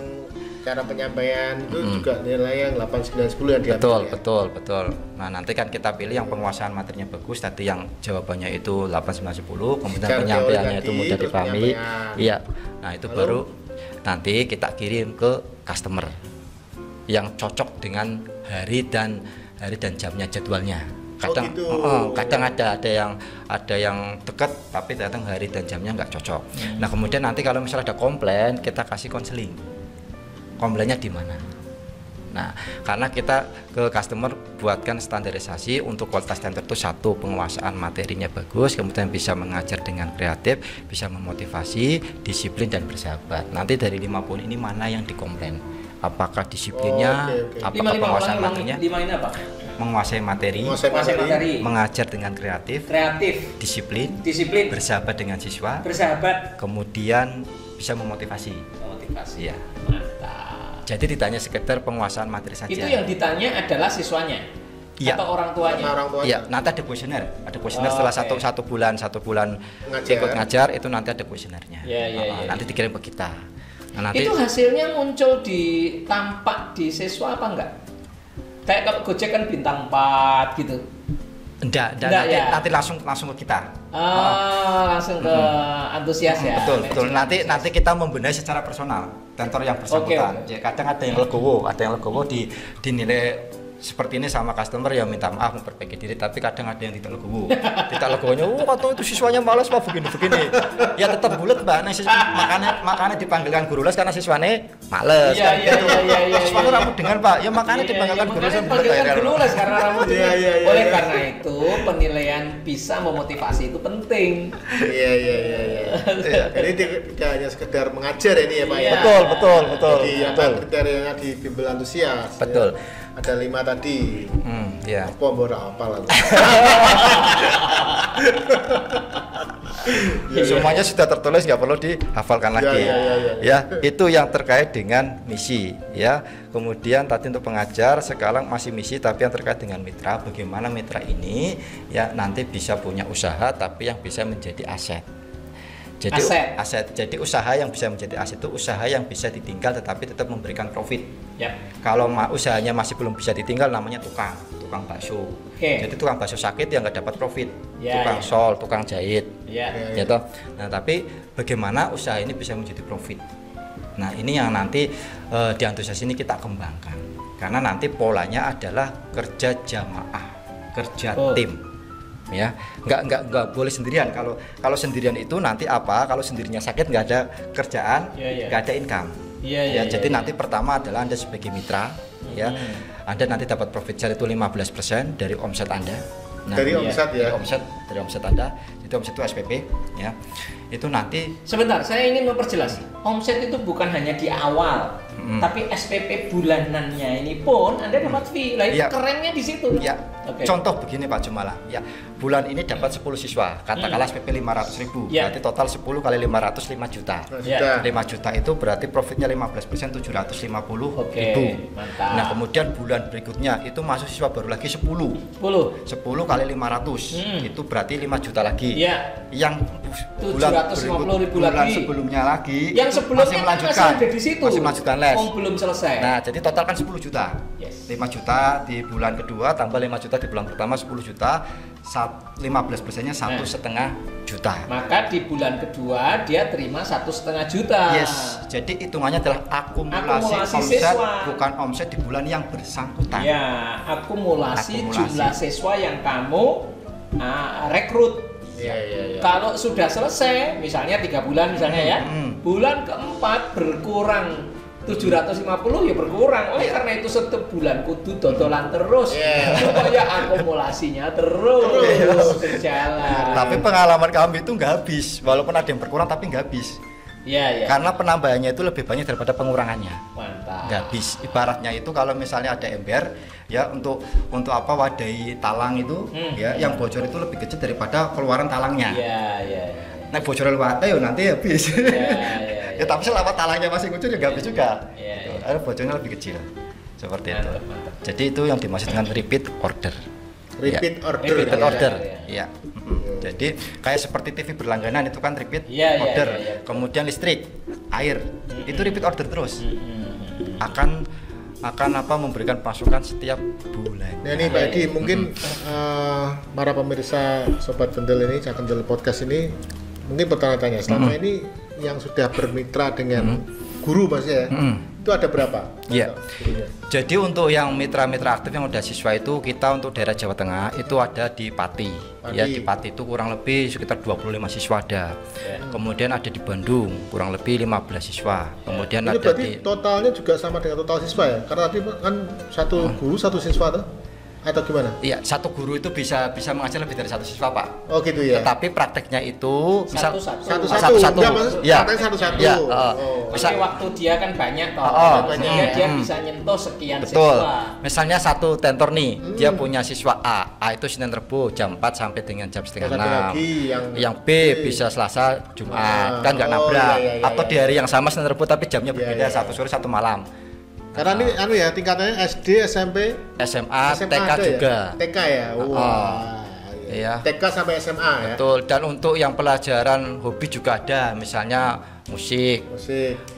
cara penyampaian itu juga nilai yang 8, 9, 10 yang diambil Betul, ya. betul. Nah, nanti kan kita pilih yang penguasaan materinya bagus, tadi yang jawabannya itu 8, 9, 10, kemudian Secara penyampaiannya teori itu tadi, mudah terus dipahami. penyampaian. Iya. Nah, itu Lalu? baru nanti kita kirim ke customer yang cocok dengan hari dan jamnya, jadwalnya. Kadang gitu. kadang ada yang dekat tapi datang hari dan jamnya nggak cocok. Nah, kemudian nanti kalau misalnya ada komplain, kita kasih konseling. Komplainnya di mana? Nah, karena kita ke customer buatkan standarisasi untuk kualitas tentor itu, satu, penguasaan materinya bagus, kemudian bisa mengajar dengan kreatif, bisa memotivasi, disiplin dan bersahabat. Nanti dari 5 poin ini mana yang dikomplain? Apakah disiplinnya, Oke. apakah penguasaan materinya? 5 ini apa? Menguasai materi, Menguasai Menguasai materi, mengajar dengan kreatif, kreatif, disiplin, disiplin, bersahabat dengan siswa, bersahabat, kemudian bisa memotivasi. motivasi. Iya. Mantap. Jadi ditanya sekedar penguasaan materi saja. Itu yang ditanya adalah siswanya Iya. atau orang tuanya. Sama orang tua. Iya, nanti ada kuesioner. Ada kuesioner Oh, setelah oke. satu bulan Ngajar. ikut ngajar, itu nanti ada kuesionernya. Iya, iya, iya. Nanti dikirim ke kita. Nah, nanti Itu hasilnya muncul tampak di siswa apa enggak? Kayak kalau Gojek kan bintang 4 gitu. enggak, Enggak, nanti, ya? nanti langsung ke kita. Langsung ke antusias ya. Betul. Nanti kita membenahi secara personal tentor yang bersangkutan. Oke. Ya, kadang ada yang legowo dinilai seperti ini sama customer, ya minta maaf, memperbaiki diri, tapi kadang ada yang tidak legowo. Tidak legowonya, katanya itu siswanya malas Pak, begini. Ya tetap bulat Mbak. Nah, makanya dipanggilkan guru les karena siswanya males. Iya. Siswanya rambut dengan Pak. Ya makanya dipanggilkan guru les. Panggilkan guru les karena rambut. Iya. Oleh karena itu penilaian bisa memotivasi itu penting. Iya. Jadi tidak hanya sekedar mengajar ini ya Pak Iya. ya. Betul. Jadi yang Betul. kriterianya di bimbel antusias. Betul. Ya. ada 5 tadi. Ya. Apa mbok apa lah. Semuanya sudah tertulis, nggak perlu dihafalkan lagi. Ya, itu yang terkait dengan misi. Ya, kemudian tadi untuk pengajar sekarang masih misi, tapi yang terkait dengan mitra. Bagaimana mitra ini ya nanti bisa punya usaha, tapi yang bisa menjadi aset. Jadi aset. Jadi usaha yang bisa menjadi aset itu usaha yang bisa ditinggal tetapi tetap memberikan profit. Ya. Kalau usahanya masih belum bisa ditinggal namanya tukang bakso. Jadi tukang bakso sakit yang nggak dapat profit. Tukang sol, tukang jahit. Gitu. Nah, tapi bagaimana usaha ini bisa menjadi profit? Nah, ini yang nanti di antusias ini kita kembangkan. Karena nanti polanya adalah kerja jamaah, kerja tim. Ya, nggak boleh sendirian. Kalau sendirian itu nanti apa? Kalau sendirinya sakit, nggak ada kerjaan, nggak ada income. Jadi nanti pertama adalah Anda sebagai mitra, ya, Anda nanti dapat profit share itu 15% dari omset Anda. Nah, dari omset ya. Dari omset Anda, itu omset itu SPP, ya. Itu nanti. Sebentar, saya ingin memperjelas. Omset itu bukan hanya di awal, tapi SPP bulanannya ini pun Anda dapat fee. Lah itu kerennya di situ. Ya. Contoh begini Pak Jumala, ya. Bulan ini dapat 10 siswa, katakanlah SPP 500.000, berarti total 10 kali 500 5 juta. 5 juta itu berarti profitnya 15% 750.000. Mantap. Nah, kemudian bulan berikutnya itu masuk siswa baru lagi 10 kali 500, itu berarti 5 juta lagi. Yang bulan sebelumnya lagi yang sebelumnya masih melanjutkan, masih ada di situ, masih melanjutkan les. Belum selesai. Nah, jadi total kan 10 juta. 5 juta di bulan kedua tambah 5 juta di bulan pertama 10 juta, 15%-nya 1,5 juta. Maka di bulan kedua dia terima 1,5 juta. Jadi hitungannya adalah akumulasi omset siswa. Bukan omset di bulan yang bersangkutan. Akumulasi jumlah siswa yang kamu rekrut. Kalau sudah selesai, misalnya 3 bulan misalnya bulan keempat berkurang 750 ya berkurang. Oleh karena itu setiap bulan kudu dodolan terus supaya akumulasinya terus berjalan. Tapi pengalaman kami itu nggak habis, walaupun ada yang berkurang tapi nggak habis. Karena penambahannya itu lebih banyak daripada pengurangannya. Mantap. Nggak habis. Ibaratnya itu kalau misalnya ada ember ya untuk apa wadahi talang itu yang bocor itu lebih kecil daripada keluaran talangnya. Nah, bocor lewat ya nanti habis. Ya tapi selama talangnya masih kecil juga habis juga. Ada bocornya lebih kecil. Seperti itu. Jadi itu yang dimaksud dengan repeat order. Repeat order. Ya. Jadi kayak seperti TV berlangganan itu kan repeat order. Kemudian listrik, air, itu repeat order terus. Akan memberikan pasukan setiap bulan. Nah ini Pak Edi, mungkin para pemirsa Sobat Vendel ini, Cak Vendel Podcast ini mungkin bertanya-tanya selama ini yang sudah bermitra dengan guru Mas ya, itu ada berapa? Jadi untuk yang mitra-mitra aktif yang udah siswa itu kita untuk daerah Jawa Tengah itu ada di Pati. Ya di Pati itu kurang lebih sekitar 25 siswa ada. Kemudian ada di Bandung kurang lebih 15 siswa. Kemudian ini ada berarti totalnya juga sama dengan total siswa ya? Karena tadi kan satu guru satu siswa tuh? Atau gimana? Iya, satu guru itu bisa mengajar lebih dari satu siswa, Pak. Oh gitu ya. Tetapi prakteknya itu satu-satu. Ya, satu-satu. Ya, Misalnya waktu dia kan banyak sehingga dia bisa nyentuh sekian siswa. Misalnya satu tentor nih, dia punya siswa A itu Senin Rebo jam 4 sampai dengan jam setengah 6. Yang B bisa Selasa Jumat, kan nggak nabrak. Atau di hari yang sama Senin Rebo tapi jamnya berbeda, satu sore satu malam. Karena ini tingkatannya SD, SMP, SMA TK juga. TK ya. Wah. TK sampai SMA ya. Betul. Dan untuk yang pelajaran hobi juga ada, misalnya musik,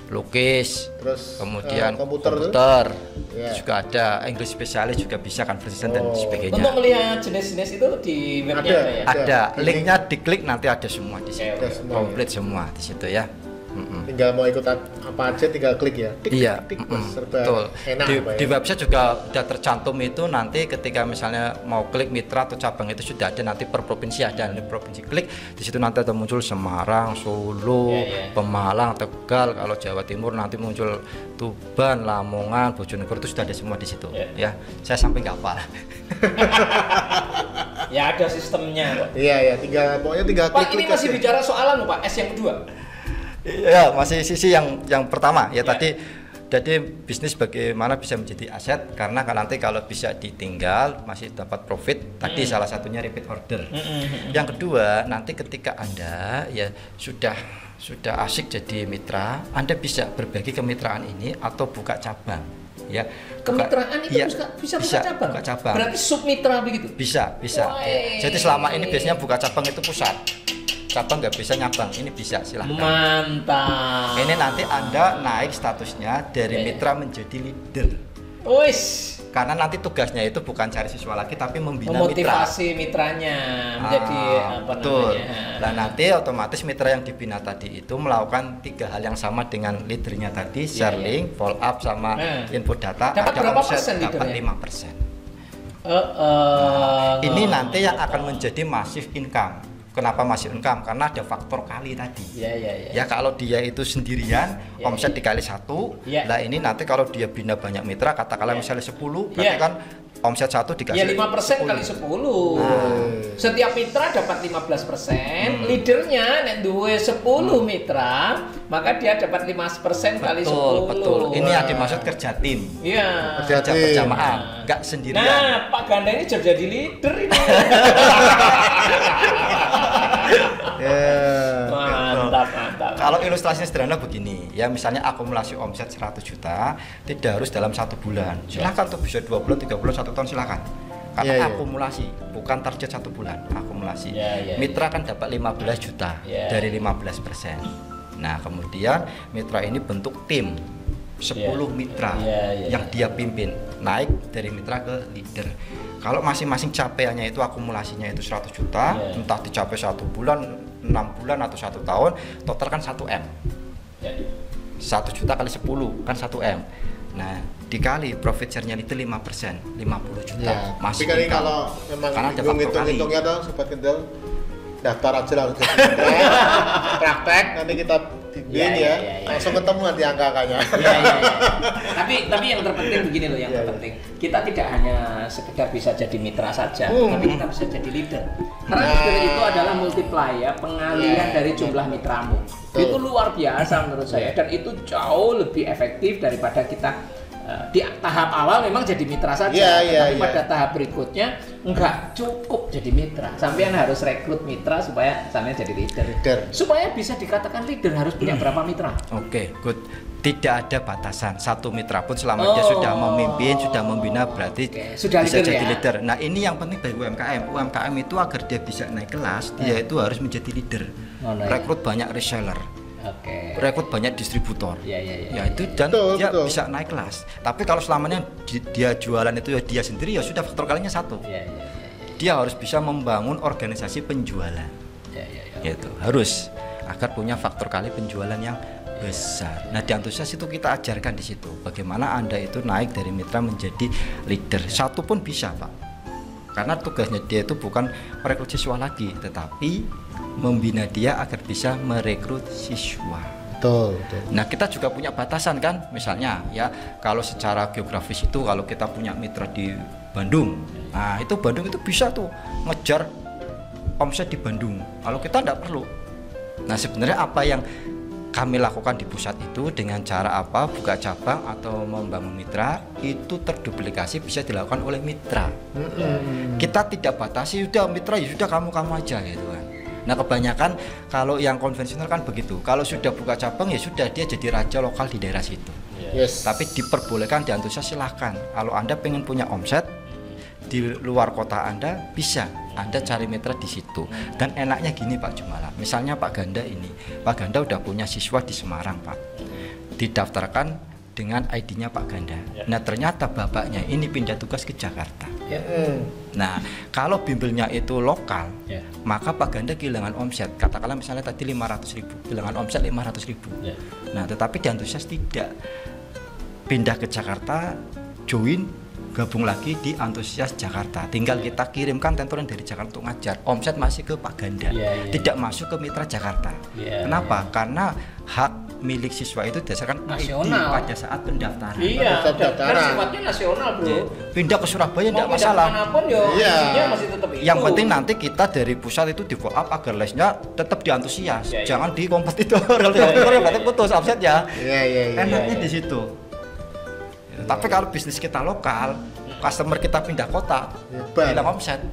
lukis, terus kemudian komputer juga ada, English spesialis juga bisa, conversation dan sebagainya. Untuk melihat jenis-jenis itu di webnya ada. Linknya diklik nanti ada semua di situ. Komplit semua di situ ya. Tinggal mau ikut apa aja tinggal klik ya. Betul. Di website juga sudah tercantum itu nanti ketika misalnya mau klik mitra atau cabang itu sudah ada nanti per provinsi ada, di provinsi klik di situ nanti ada muncul Semarang, Solo, Pemalang, Tegal. Kalau Jawa Timur nanti muncul Tuban, Lamongan, Bojonegoro, itu sudah ada semua di situ. Ya, saya sampai nggak hafal. Ya ada sistemnya. Iya, pokoknya tinggal klik. Pak, ini masih bicara soalan Pak, S yang kedua. Ya, masih sisi yang pertama ya. Tadi Jadi bisnis bagaimana bisa menjadi aset, karena nanti kalau bisa ditinggal masih dapat profit. Tadi salah satunya repeat order. Yang kedua, nanti ketika Anda ya sudah asik jadi mitra, Anda bisa berbagi kemitraan ini atau buka cabang. Ya, kemitraan itu bisa buka cabang. Berarti sub mitra begitu? Bisa. Jadi selama ini biasanya buka cabang itu pusat. Cabang nggak bisa nyabang, ini bisa, silahkan. Mantap. Ini nanti Anda naik statusnya dari mitra menjadi leader. Wis. Karena nanti tugasnya itu bukan cari siswa lagi, tapi membina memotivasi mitranya menjadi betul. namanya. Nah nanti otomatis mitra yang dibina tadi itu melakukan 3 hal yang sama dengan leadernya tadi, share link, follow up sama input data. Dapat berapa persen dapat leadernya? 5%. Ini nanti yang akan menjadi massive income. Kenapa masih income? Karena ada faktor kali tadi. Ya kalau dia itu sendirian, omset dikali 1. Nah ini nanti kalau dia bina banyak mitra, katakanlah misalnya 10, berarti kan omset 1 dikasih 5% kali 10. Setiap mitra dapat 15%. Leadernya nek duwe 10 mitra, maka dia dapat 5% kali 10. Betul. Ini yang dimaksud kerja tim. Iya. Kerja berjamaah, enggak sendirian. Nah, Pak Ganda ini jadi leader ini. Mantap. Kalau ilustrasinya sederhana begini, ya misalnya akumulasi omset 100 juta tidak harus dalam 1 bulan. Silakan tuh bisa 2 bulan, 3 bulan, 1 tahun silakan. Karena akumulasi, bukan target 1 bulan, akumulasi. Mitra kan dapat 15 juta dari 15%. Nah, kemudian mitra ini bentuk tim 10 mitra yang dia pimpin, naik dari mitra ke leader. Kalau masing-masing capaiannya itu akumulasinya itu 100 juta, entah dicapai 1 bulan, 6 bulan atau 1 tahun, total kan 1M. 1 juta kali 10 kan 1M. Nah, dikali profit share-nya itu 5%, 50 juta. Masih tapi kalau memang hitung-hitungnya tuh sobat kendel, daftar aja langsung praktek, nanti kita langsung ketemu nanti angka-angkanya. Tapi yang terpenting begini loh, yang terpenting kita tidak hanya sekedar bisa jadi mitra saja, tapi kita bisa jadi leader. Karena leader itu adalah multiplier, pengalian dari jumlah mitramu. Itu luar biasa menurut saya, dan itu jauh lebih efektif daripada kita di tahap awal memang jadi mitra saja, tapi pada tahap berikutnya enggak cukup jadi mitra. Sampean harus rekrut mitra supaya sampean jadi leader. Supaya bisa dikatakan leader harus punya berapa mitra? Oke, good. Tidak ada batasan. 1 mitra pun selama dia sudah memimpin, sudah membina, berarti sudah bisa leader, jadi leader. Nah, ini yang penting bagi UMKM. UMKM itu agar dia bisa naik kelas, dia itu harus menjadi leader. Rekrut banyak reseller. Rekrut banyak distributor. Ya itu dan dia bisa naik kelas. Tapi kalau selamanya dia jualan itu dia sendiri, ya sudah faktor kalinya 1. Dia harus bisa membangun organisasi penjualan. Gitu. Harus agar punya faktor kali penjualan yang besar. Nah, di antusias itu kita ajarkan di situ bagaimana Anda itu naik dari mitra menjadi leader. 1 pun bisa, Pak. Karena tugasnya dia itu bukan merekrut siswa lagi, tetapi membina dia agar bisa merekrut siswa. Betul. Nah, kita juga punya batasan kan, misalnya ya kalau secara geografis itu kalau kita punya mitra di Bandung, nah itu Bandung itu bisa tuh ngejar omset di Bandung. Kalau kita tidak perlu. Nah, sebenarnya apa yang kami lakukan di pusat itu dengan cara apa, buka cabang atau membangun mitra, itu terduplikasi bisa dilakukan oleh mitra. Kita tidak batasi, sudah mitra ya sudah kamu aja gitu kan. Nah, kebanyakan kalau yang konvensional kan begitu. Kalau sudah buka cabang ya sudah dia jadi raja lokal di daerah situ. Tapi diperbolehkan, diantusias silahkan. Kalau Anda pengen punya omset di luar kota Anda, bisa Anda cari mitra di situ. Dan enaknya gini Pak Jumala, misalnya Pak Ganda ini, Pak Ganda udah punya siswa di Semarang Pak, didaftarkan dengan ID-nya Pak Ganda. Nah, ternyata bapaknya ini pindah tugas ke Jakarta. Nah, kalau bimbelnya itu lokal, maka Pak Ganda kehilangan omset. Katakanlah misalnya tadi 500.000, kehilangan omset 500.000. Nah, tetapi di antusias tidak, pindah ke Jakarta, join, gabung lagi di Antusias Jakarta. Tinggal kita kirimkan tentoran dari Jakarta untuk ngajar. Omset masih ke Pak Ganda, tidak masuk ke mitra Jakarta. Kenapa? Karena hak milik siswa itu berdasarkan nasional pada saat pendaftaran. Dan sifatnya nasional, Bro. Pindah ke Surabaya tidak masalah. Manapun masih tetap itu. Yang penting nanti kita dari pusat itu di follow up agar lesnya tetap di Antusias. Jangan di kompetitor. Kalau kompetitor berarti putus omsetnya. Enaknya di situ. Tapi kalau bisnis kita lokal, customer kita pindah kota, hilang omset.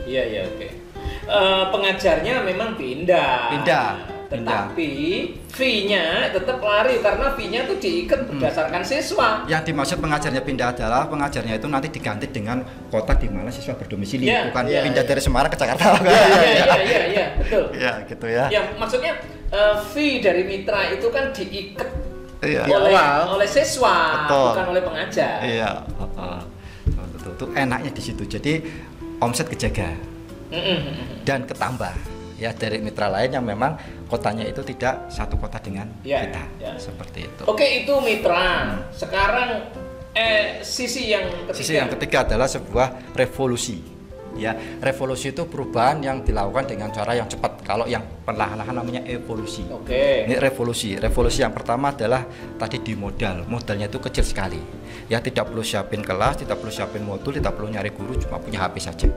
Iya, oke. Pengajarnya memang pindah. Tetapi fee-nya tetap lari karena fee-nya itu diikat berdasarkan siswa. Yang dimaksud pengajarnya pindah adalah pengajarnya itu nanti diganti dengan kota di mana siswa berdomisili, bukan pindah dari Semarang ke Jakarta. Iya, betul. Iya, gitu ya. Ya, maksudnya fee dari mitra itu kan diikat oleh siswa, bukan oleh pengajar. Iya, itu enaknya di situ. Jadi omset kejaga dan ketambah. Ya dari mitra lain yang memang kotanya itu tidak satu kota dengan kita, seperti itu. Oke, itu mitra. Sekarang sisi yang ketiga adalah sebuah revolusi. Ya, revolusi itu perubahan yang dilakukan dengan cara yang cepat. Kalau yang perlahan-lahan namanya evolusi. Ini revolusi. Revolusi yang pertama adalah tadi di modal. Modalnya itu kecil sekali. Ya, tidak perlu siapin kelas, tidak perlu siapin modul, tidak perlu nyari guru, cuma punya HP saja.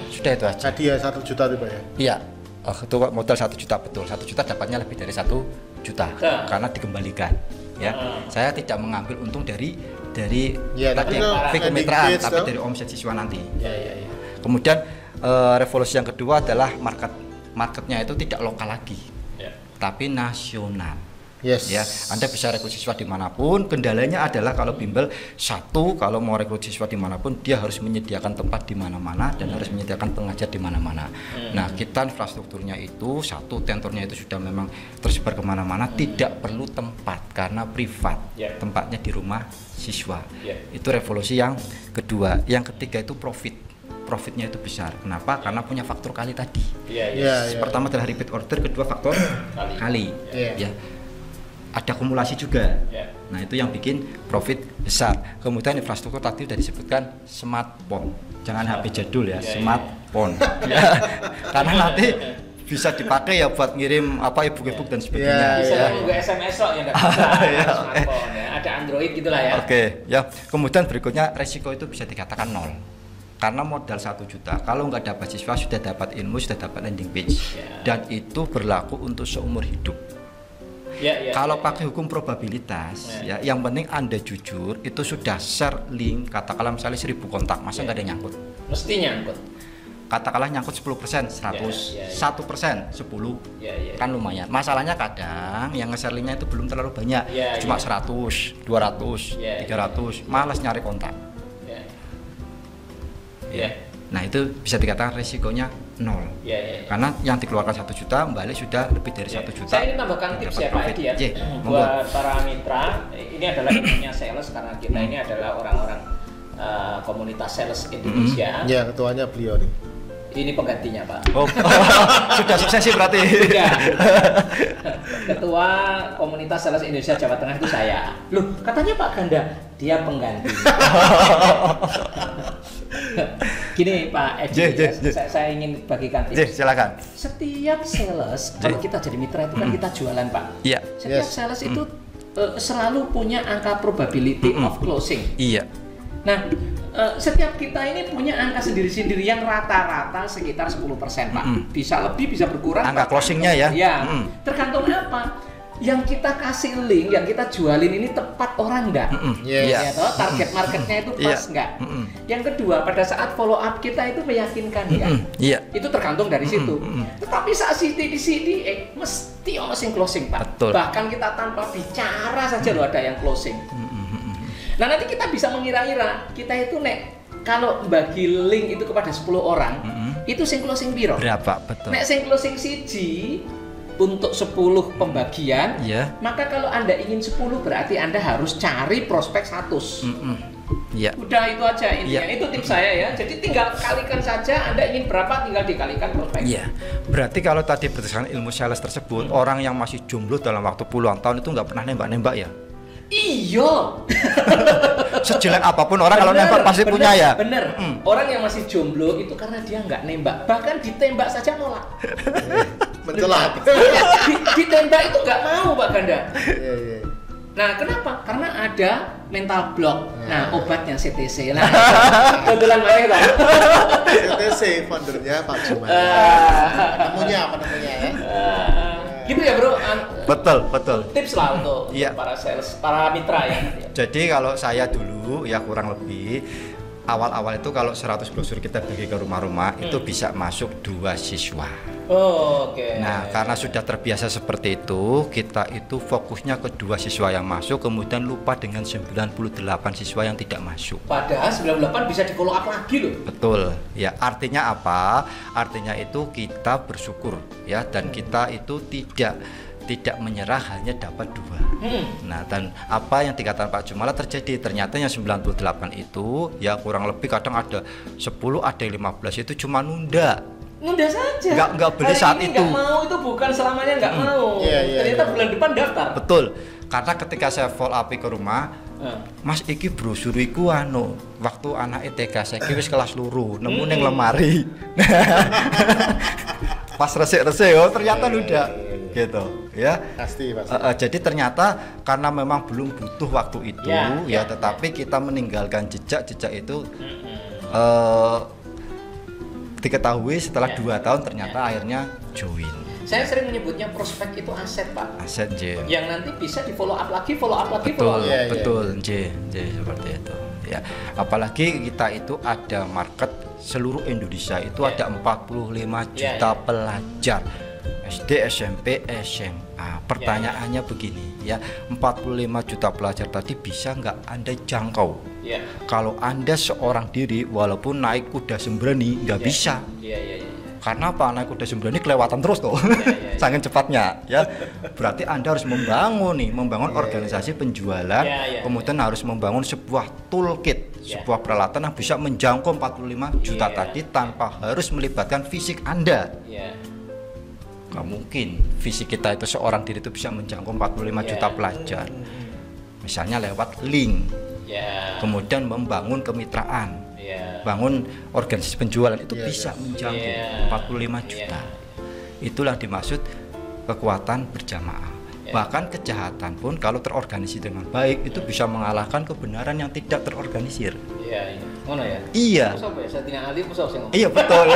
Sudah itu aja. Tadi ya 1 juta tuh Pak ya? Iya, itu modal 1 juta betul. 1 juta dapatnya lebih dari 1 juta karena dikembalikan. Ya, saya tidak mengambil untung dari tadi fee kemitraan, tapi dari omset siswa nanti. Kemudian revolusi yang kedua adalah marketnya itu tidak lokal lagi, tapi nasional. Ya, Anda bisa rekrut siswa dimanapun. Kendalanya adalah kalau bimbel kalau mau rekrut siswa dimanapun dia harus menyediakan tempat di mana-mana dan harus menyediakan pengajar di mana-mana. Nah, kita infrastrukturnya itu tentornya itu sudah memang tersebar kemana-mana, tidak perlu tempat karena privat, tempatnya di rumah siswa. Itu revolusi yang kedua. Yang ketiga itu profitnya itu besar. Kenapa? Karena punya faktor kali tadi. Pertama adalah repeat order, kedua faktor kali. Ya. Ada akumulasi juga. Nah, itu yang bikin profit besar. Kemudian infrastruktur tadi sudah disebutkan smartphone. Jangan HP jadul ya, smartphone. Karena nanti bisa dipakai ya buat ngirim e-book dan sebagainya. Bisa juga SMS kok yang smartphone ya. Ada Android gitulah ya. Oke, ya. Kemudian berikutnya resiko itu bisa dikatakan 0. Karena modal 1 juta, kalau nggak dapat siswa sudah dapat ilmu, sudah dapat landing page. Dan itu berlaku untuk seumur hidup. Kalau pakai hukum probabilitas, yang penting Anda jujur, itu sudah share link, katakanlah misalnya 1000 kontak, masa nggak ada yang nyangkut? Mesti nyangkut. Katakanlah nyangkut 10%, 100, 1%, 10, kan lumayan. Masalahnya kadang yang nge-share linknya itu belum terlalu banyak, cuma 100, 200, 300, malas nyari kontak. Nah, itu bisa dikatakan resikonya 0. Karena yang dikeluarkan 1 juta balik sudah lebih dari 1 juta. Saya ingin tambahkan tips ya Pak Edi ya. Buat para mitra, ini adalah ilmunya sales karena kita ini adalah orang-orang komunitas sales Indonesia. Ya, ketuanya beliau nih. Ini penggantinya Pak. Sudah sukses sih berarti. Ketua komunitas sales Indonesia Jawa Tengah itu saya. Loh, katanya Pak Ganda, dia pengganti. Gini Pak Edi, saya ingin bagikan tips. Silakan. Setiap sales, kalau kita jadi mitra itu kan kita jualan Pak. Setiap sales itu selalu punya angka probability of closing. Nah, setiap kita ini punya angka sendiri-sendiri yang rata-rata sekitar 10% Pak. Bisa lebih, bisa berkurang. Angka closingnya ya? Tergantung apa. Yang kita kasih link, yang kita jualin ini tepat orang enggak? Target marketnya itu pas enggak? Yang kedua, pada saat follow up kita itu meyakinkan ya? Itu tergantung dari situ. Tetapi saat CD mesti ono sing closing Pak. Bahkan kita tanpa bicara saja loh ada yang closing. Nah, nanti kita bisa mengira-ira, kita itu kalau bagi link itu kepada 10 orang, itu sing closing piro? Berapa? Betul. Sing closing siji untuk 10 pembagian, maka kalau Anda ingin 10 berarti Anda harus cari prospek 100. Udah itu aja intinya. Itu tips saya ya. Jadi tinggal kalikan saja, Anda ingin berapa tinggal dikalikan prospek. Berarti kalau tadi berdasarkan ilmu sales tersebut, orang yang masih jomblo dalam waktu puluhan tahun itu nggak pernah nembak-nembak ya? Iya. Sejelek apapun orang kalau nembak pasti punya ya. Bener. Orang yang masih jomblo itu karena dia nggak nembak, bahkan ditembak saja nolak. Mencelat. Ditembak itu nggak mau Pak Ganda. Nah, kenapa? Karena ada mental block. Nah, obatnya CTC lah. Kebetulan mana Pak? CTC foundernya Pak Juman. Namanya apa namanya ya? Gitu ya Bro. Betul. Tips lah untuk Iya. para sales, para mitra ya. Jadi kalau saya dulu ya kurang lebih awal-awal itu kalau 100 brosur kita bagi ke rumah-rumah itu bisa masuk 2 siswa. Oh, oke. Nah, karena sudah terbiasa seperti itu, kita itu fokusnya ke 2 siswa yang masuk, kemudian lupa dengan 98 siswa yang tidak masuk. Padahal 98 bisa di follow up lagi loh. Betul, ya artinya apa? Artinya itu kita bersyukur ya, dan kita itu tidak menyerah hanya dapat 2. Nah, dan apa yang dikatakan Pak Jumala terjadi, ternyata yang 98 itu ya kurang lebih kadang ada 10, ada yang 15 itu cuma nunda saja. Nggak beli Hari saat ini itu. nggak mau itu bukan selamanya nggak mau. Iya, Ternyata iya. bulan depan daftar. Betul, karena ketika saya follow up ke rumah, Mas iki brosur iku waktu anak TK saiki wis kelas loro, nemu ning lemari. Pas resik-resik ternyata udah gitu ya. Pasti. Jadi ternyata karena memang belum butuh waktu itu Ya, tetapi kita meninggalkan jejak itu diketahui setelah 2 tahun ternyata akhirnya join. Saya sering menyebutnya prospek itu aset, Pak. Aset J. Yang nanti bisa di follow up lagi, follow up lagi, Betul, follow up. Iya, iya. betul, J seperti itu. Ya, apalagi kita itu ada market seluruh Indonesia itu Ya. ada 45 juta pelajar SD, SMP, SMA. Pertanyaannya begini ya, 45 juta pelajar tadi bisa nggak Anda jangkau? Iya. Kalau Anda seorang diri walaupun naik kuda sembrani nggak bisa. Iya. Karena apa? Naik kuda sembrani kelewatan terus tuh, saking cepatnya ya. Berarti Anda harus membangun organisasi penjualan, kemudian harus membangun sebuah toolkit, sebuah peralatan yang bisa menjangkau 45 juta tadi tanpa harus melibatkan fisik Anda. Iya. Nggak mungkin fisik kita itu seorang diri itu bisa menjangkau 45 juta pelajar. Misalnya lewat link, kemudian membangun kemitraan, bangun organisasi penjualan itu bisa menjangkau 45 juta. Itulah dimaksud kekuatan berjamaah. Bahkan kejahatan pun kalau terorganisir dengan baik itu bisa mengalahkan kebenaran yang tidak terorganisir. Iya. Ngono ya? Iya. Saya tidak ahli, saya ngomong. Iya betul.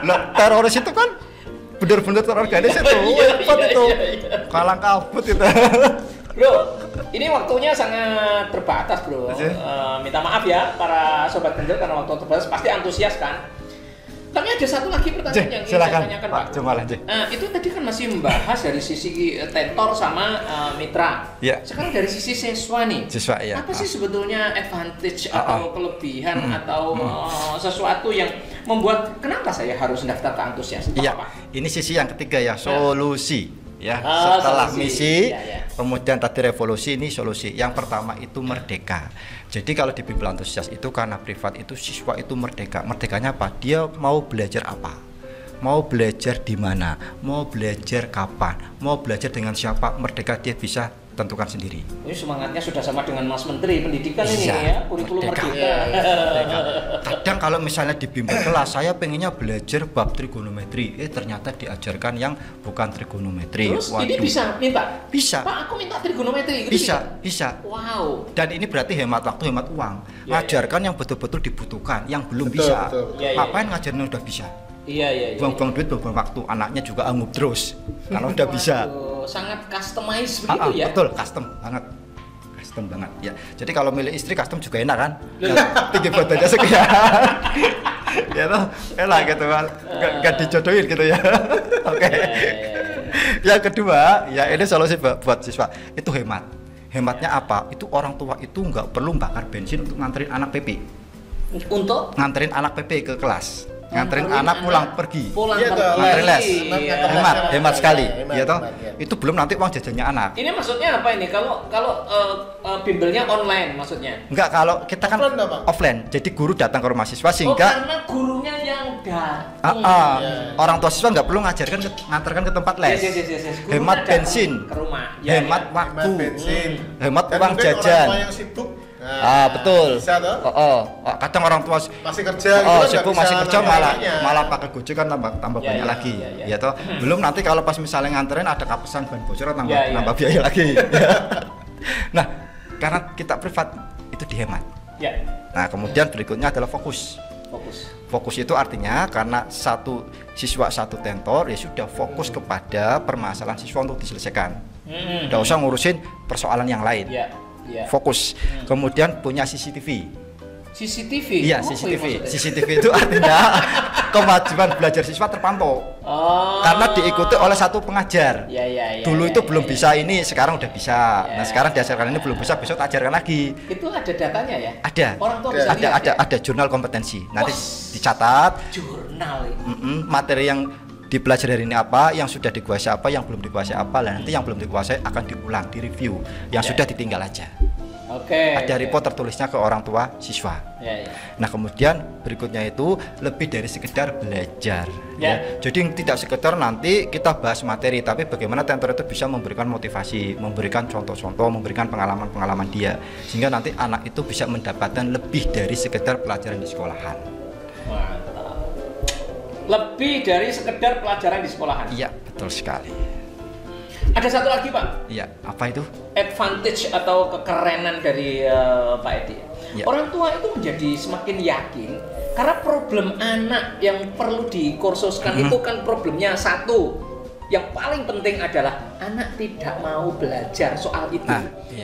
Nah, teroris itu kan benar-benar terorganisir tuh. Hebat itu. Kalang kabut itu. Bro, ini waktunya sangat terbatas, Bro. Minta maaf ya para sobat kendel karena waktu terbatas, pasti antusias kan. Tapi ada satu lagi pertanyaan yang ingin saya tanyakan, Pak. Jumala, Itu tadi kan masih membahas dari sisi tentor sama mitra. Ya. Sekarang dari sisi siswa nih. Siswa ya. Apa sih sebetulnya advantage atau kelebihan atau sesuatu yang membuat kenapa saya harus daftar ke antusias? Iya. Apa? Ini sisi yang ketiga ya, solusi. Ya, Oh, setelah solusi. misi, Ya. kemudian tadi revolusi, ini solusi. Yang pertama itu merdeka. Jadi kalau di bimbel antusias itu karena privat itu siswa itu merdeka. Merdekanya apa? Dia mau belajar apa? Mau belajar di mana? Mau belajar kapan? Mau belajar dengan siapa? Merdeka dia bisa tentukan sendiri. Ini semangatnya sudah sama dengan Mas Menteri Pendidikan ini Iya, ya, kurikulum merdeka. merdeka. Merdeka. Kadang kalau misalnya di bimbel kelas saya pengennya belajar bab trigonometri, ternyata diajarkan yang bukan trigonometri. Terus ini bisa minta? Bisa. Pak, aku minta trigonometri. Gitu Bisa. Wow. Dan ini berarti hemat waktu, hemat uang. Ya, Ngajarkan yang betul-betul dibutuhkan, yang belum Betul, bisa. betul. Ya. Ngapain ngajarin yang udah bisa? Iya. Buang-buang duit, buang waktu. Anaknya juga anggap terus. Kalau udah bisa. Waduh, sangat customize begitu ya. Betul, custom banget ya. Jadi kalau milih istri custom juga enak kan? Tinggi badannya sekian. Ya toh, enak gitu kan. Enggak dijodohin gitu ya. Oke. Yang kedua, ya ini solusi buat siswa. Itu hemat. Hematnya apa? Itu orang tua itu nggak perlu bakar bensin untuk nganterin anak PP. Untuk Nganterin anak PP ke kelas. Nganterin anak pulang pergi. Pulang Iya, pergi. Nganterin les. Iya. Hemat sekali. Hemat, Ya toh. hemat, ya. Itu belum nanti uang jajannya anak. Ini maksudnya apa ini? Kalau bimbelnya online maksudnya? Enggak, kalau kita kan Offline, Pak? offline. Jadi guru datang ke rumah siswa Oh, sehingga karena gurunya yang datang. orang tua siswa nggak perlu ngajarkan ngantarkan ke tempat les. Yes. Gurunya Hemat datang bensin, ke rumah. hemat Ya. waktu, Hemat bensin. hemat Dan uang mungkin jajan. orang tua yang sibuk. Betul. Bisa toh? Kadang orang tua Masih kerja gitu kan, sibuk nggak masih bisa kerja nambah anaknya. malah pakai Gojek kan tambah Ya, banyak ya, lagi. ya. Ya toh. Belum nanti kalau pas misalnya nganterin ada kapesan ban bocor tambah Ya, ya. nambah biaya lagi. Nah, karena kita privat itu dihemat. Ya. Nah, kemudian berikutnya adalah fokus. Fokus itu artinya karena satu siswa satu tentor ya sudah fokus kepada permasalahan siswa untuk diselesaikan. Nggak usah ngurusin persoalan yang lain. Fokus. Kemudian punya CCTV. CCTV? Iya, CCTV. CCTV itu artinya kemajuan belajar siswa terpantau. Karena diikuti oleh satu pengajar. Dulu itu belum bisa ini, sekarang udah bisa. Nah, sekarang diajarkan ini belum bisa, besok tak ajarkan lagi. Itu ada datanya ya? Ada. Orang tua bisa lihat ya? Ada jurnal kompetensi. Nanti dicatat. Jurnal ini. Materi yang dipelajari hari ini apa, yang sudah dikuasai apa, yang belum dikuasai apa, dan nanti yang belum dikuasai akan diulang, direview. Yang sudah ditinggal aja. Ada report tertulisnya ke orang tua siswa. Nah, kemudian berikutnya itu lebih dari sekedar belajar. Jadi tidak sekedar nanti kita bahas materi, tapi bagaimana tentor itu bisa memberikan motivasi, memberikan contoh-contoh, memberikan pengalaman-pengalaman dia, sehingga nanti anak itu bisa mendapatkan lebih dari sekedar pelajaran di sekolahan. Mantap. Lebih dari sekedar pelajaran di sekolahan. Iya, betul sekali. Ada satu lagi Pak. Iya, apa itu? Advantage atau kekerenan dari Pak Edi. Orang tua itu menjadi semakin yakin karena problem anak yang perlu dikursuskan itu kan problemnya satu. Yang paling penting adalah anak tidak mau belajar soal itu.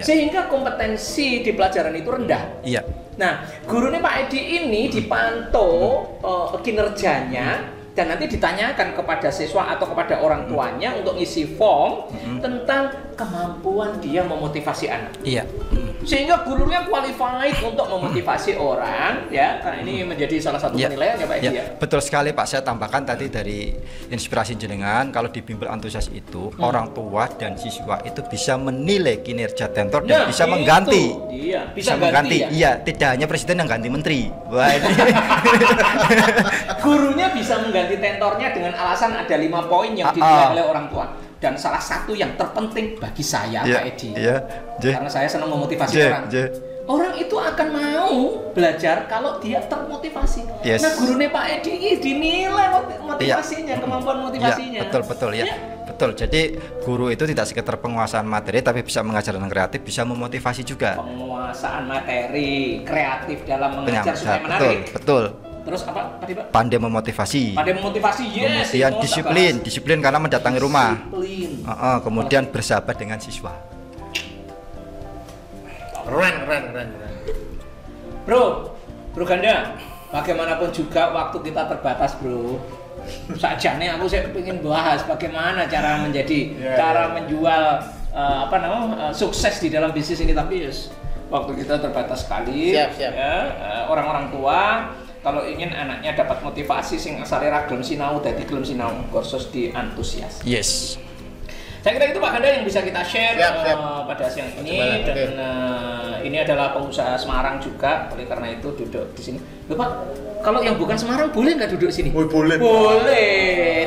Sehingga kompetensi di pelajaran itu rendah. Nah, gurunya Pak Edi ini dipantau kinerjanya dan nanti ditanyakan kepada siswa atau kepada orang tuanya untuk ngisi form tentang kemampuan dia memotivasi anak. Sehingga gurunya qualified untuk memotivasi orang, ya, karena ini menjadi salah satu penilaian ya Pak Edi ya. Betul sekali Pak, saya tambahkan tadi dari inspirasi jenengan, kalau di bimbel antusias itu orang tua dan siswa itu bisa menilai kinerja tentor dan bisa mengganti. Bisa mengganti. Iya, tidak hanya presiden yang ganti menteri. Wah, ini. Gurunya bisa mengganti tentornya dengan alasan ada 5 poin yang dinilai oleh orang tua. Dan salah satu yang terpenting bagi saya Pak Edi, karena saya senang memotivasi orang. Orang itu akan mau belajar kalau dia termotivasi. Nah, gurunya Pak Edi ini dinilai motivasinya, kemampuan motivasinya. Betul ya. Betul. Jadi guru itu tidak sekedar penguasaan materi, tapi bisa mengajar dengan kreatif, bisa memotivasi juga. Penguasaan materi, kreatif dalam mengajar supaya menarik. Betul. Terus apa tadi Pak? Pandai memotivasi. Yes. Kemudian disiplin karena mendatangi rumah. Kemudian Boleh. bersahabat dengan siswa. Keren. Bro Ganda, bagaimanapun juga waktu kita terbatas bro. Sajane aku ingin bahas bagaimana cara menjual sukses di dalam bisnis ini, tapi waktu kita terbatas sekali. Orang-orang tua kalau ingin anaknya dapat motivasi sing asale ra gelem sinau dadi gelem sinau, kursus di antusias. Saya kira itu Pak Ganda yang bisa kita share pada siang ini. Dan ini adalah pengusaha Semarang juga, oleh karena itu duduk di sini. Loh Pak, kalau yang bukan Semarang boleh nggak duduk sini? Boleh.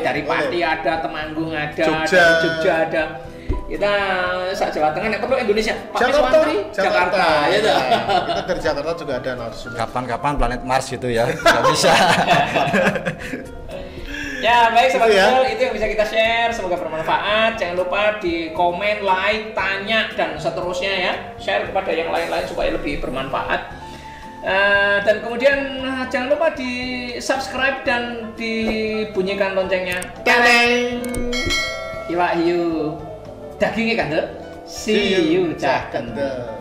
Dari Pati ada, Temanggung ada, Jogja. dari Jogja ada. Kita Jawa Tengah, yang perlu Indonesia. Pak Iswantri, Jakarta. Ya, kita dari Jakarta juga ada narasumber. Kapan-kapan planet Mars gitu ya, nggak bisa. Ya baik Sobat Bimbel, itu yang bisa kita share, semoga bermanfaat. Jangan lupa di komen, like, tanya, dan seterusnya ya. Share kepada yang lain-lain supaya lebih bermanfaat. Dan kemudian jangan lupa di subscribe dan dibunyikan loncengnya. Keleng. Iwak hiu dagingnya kandel. See you cah kendel.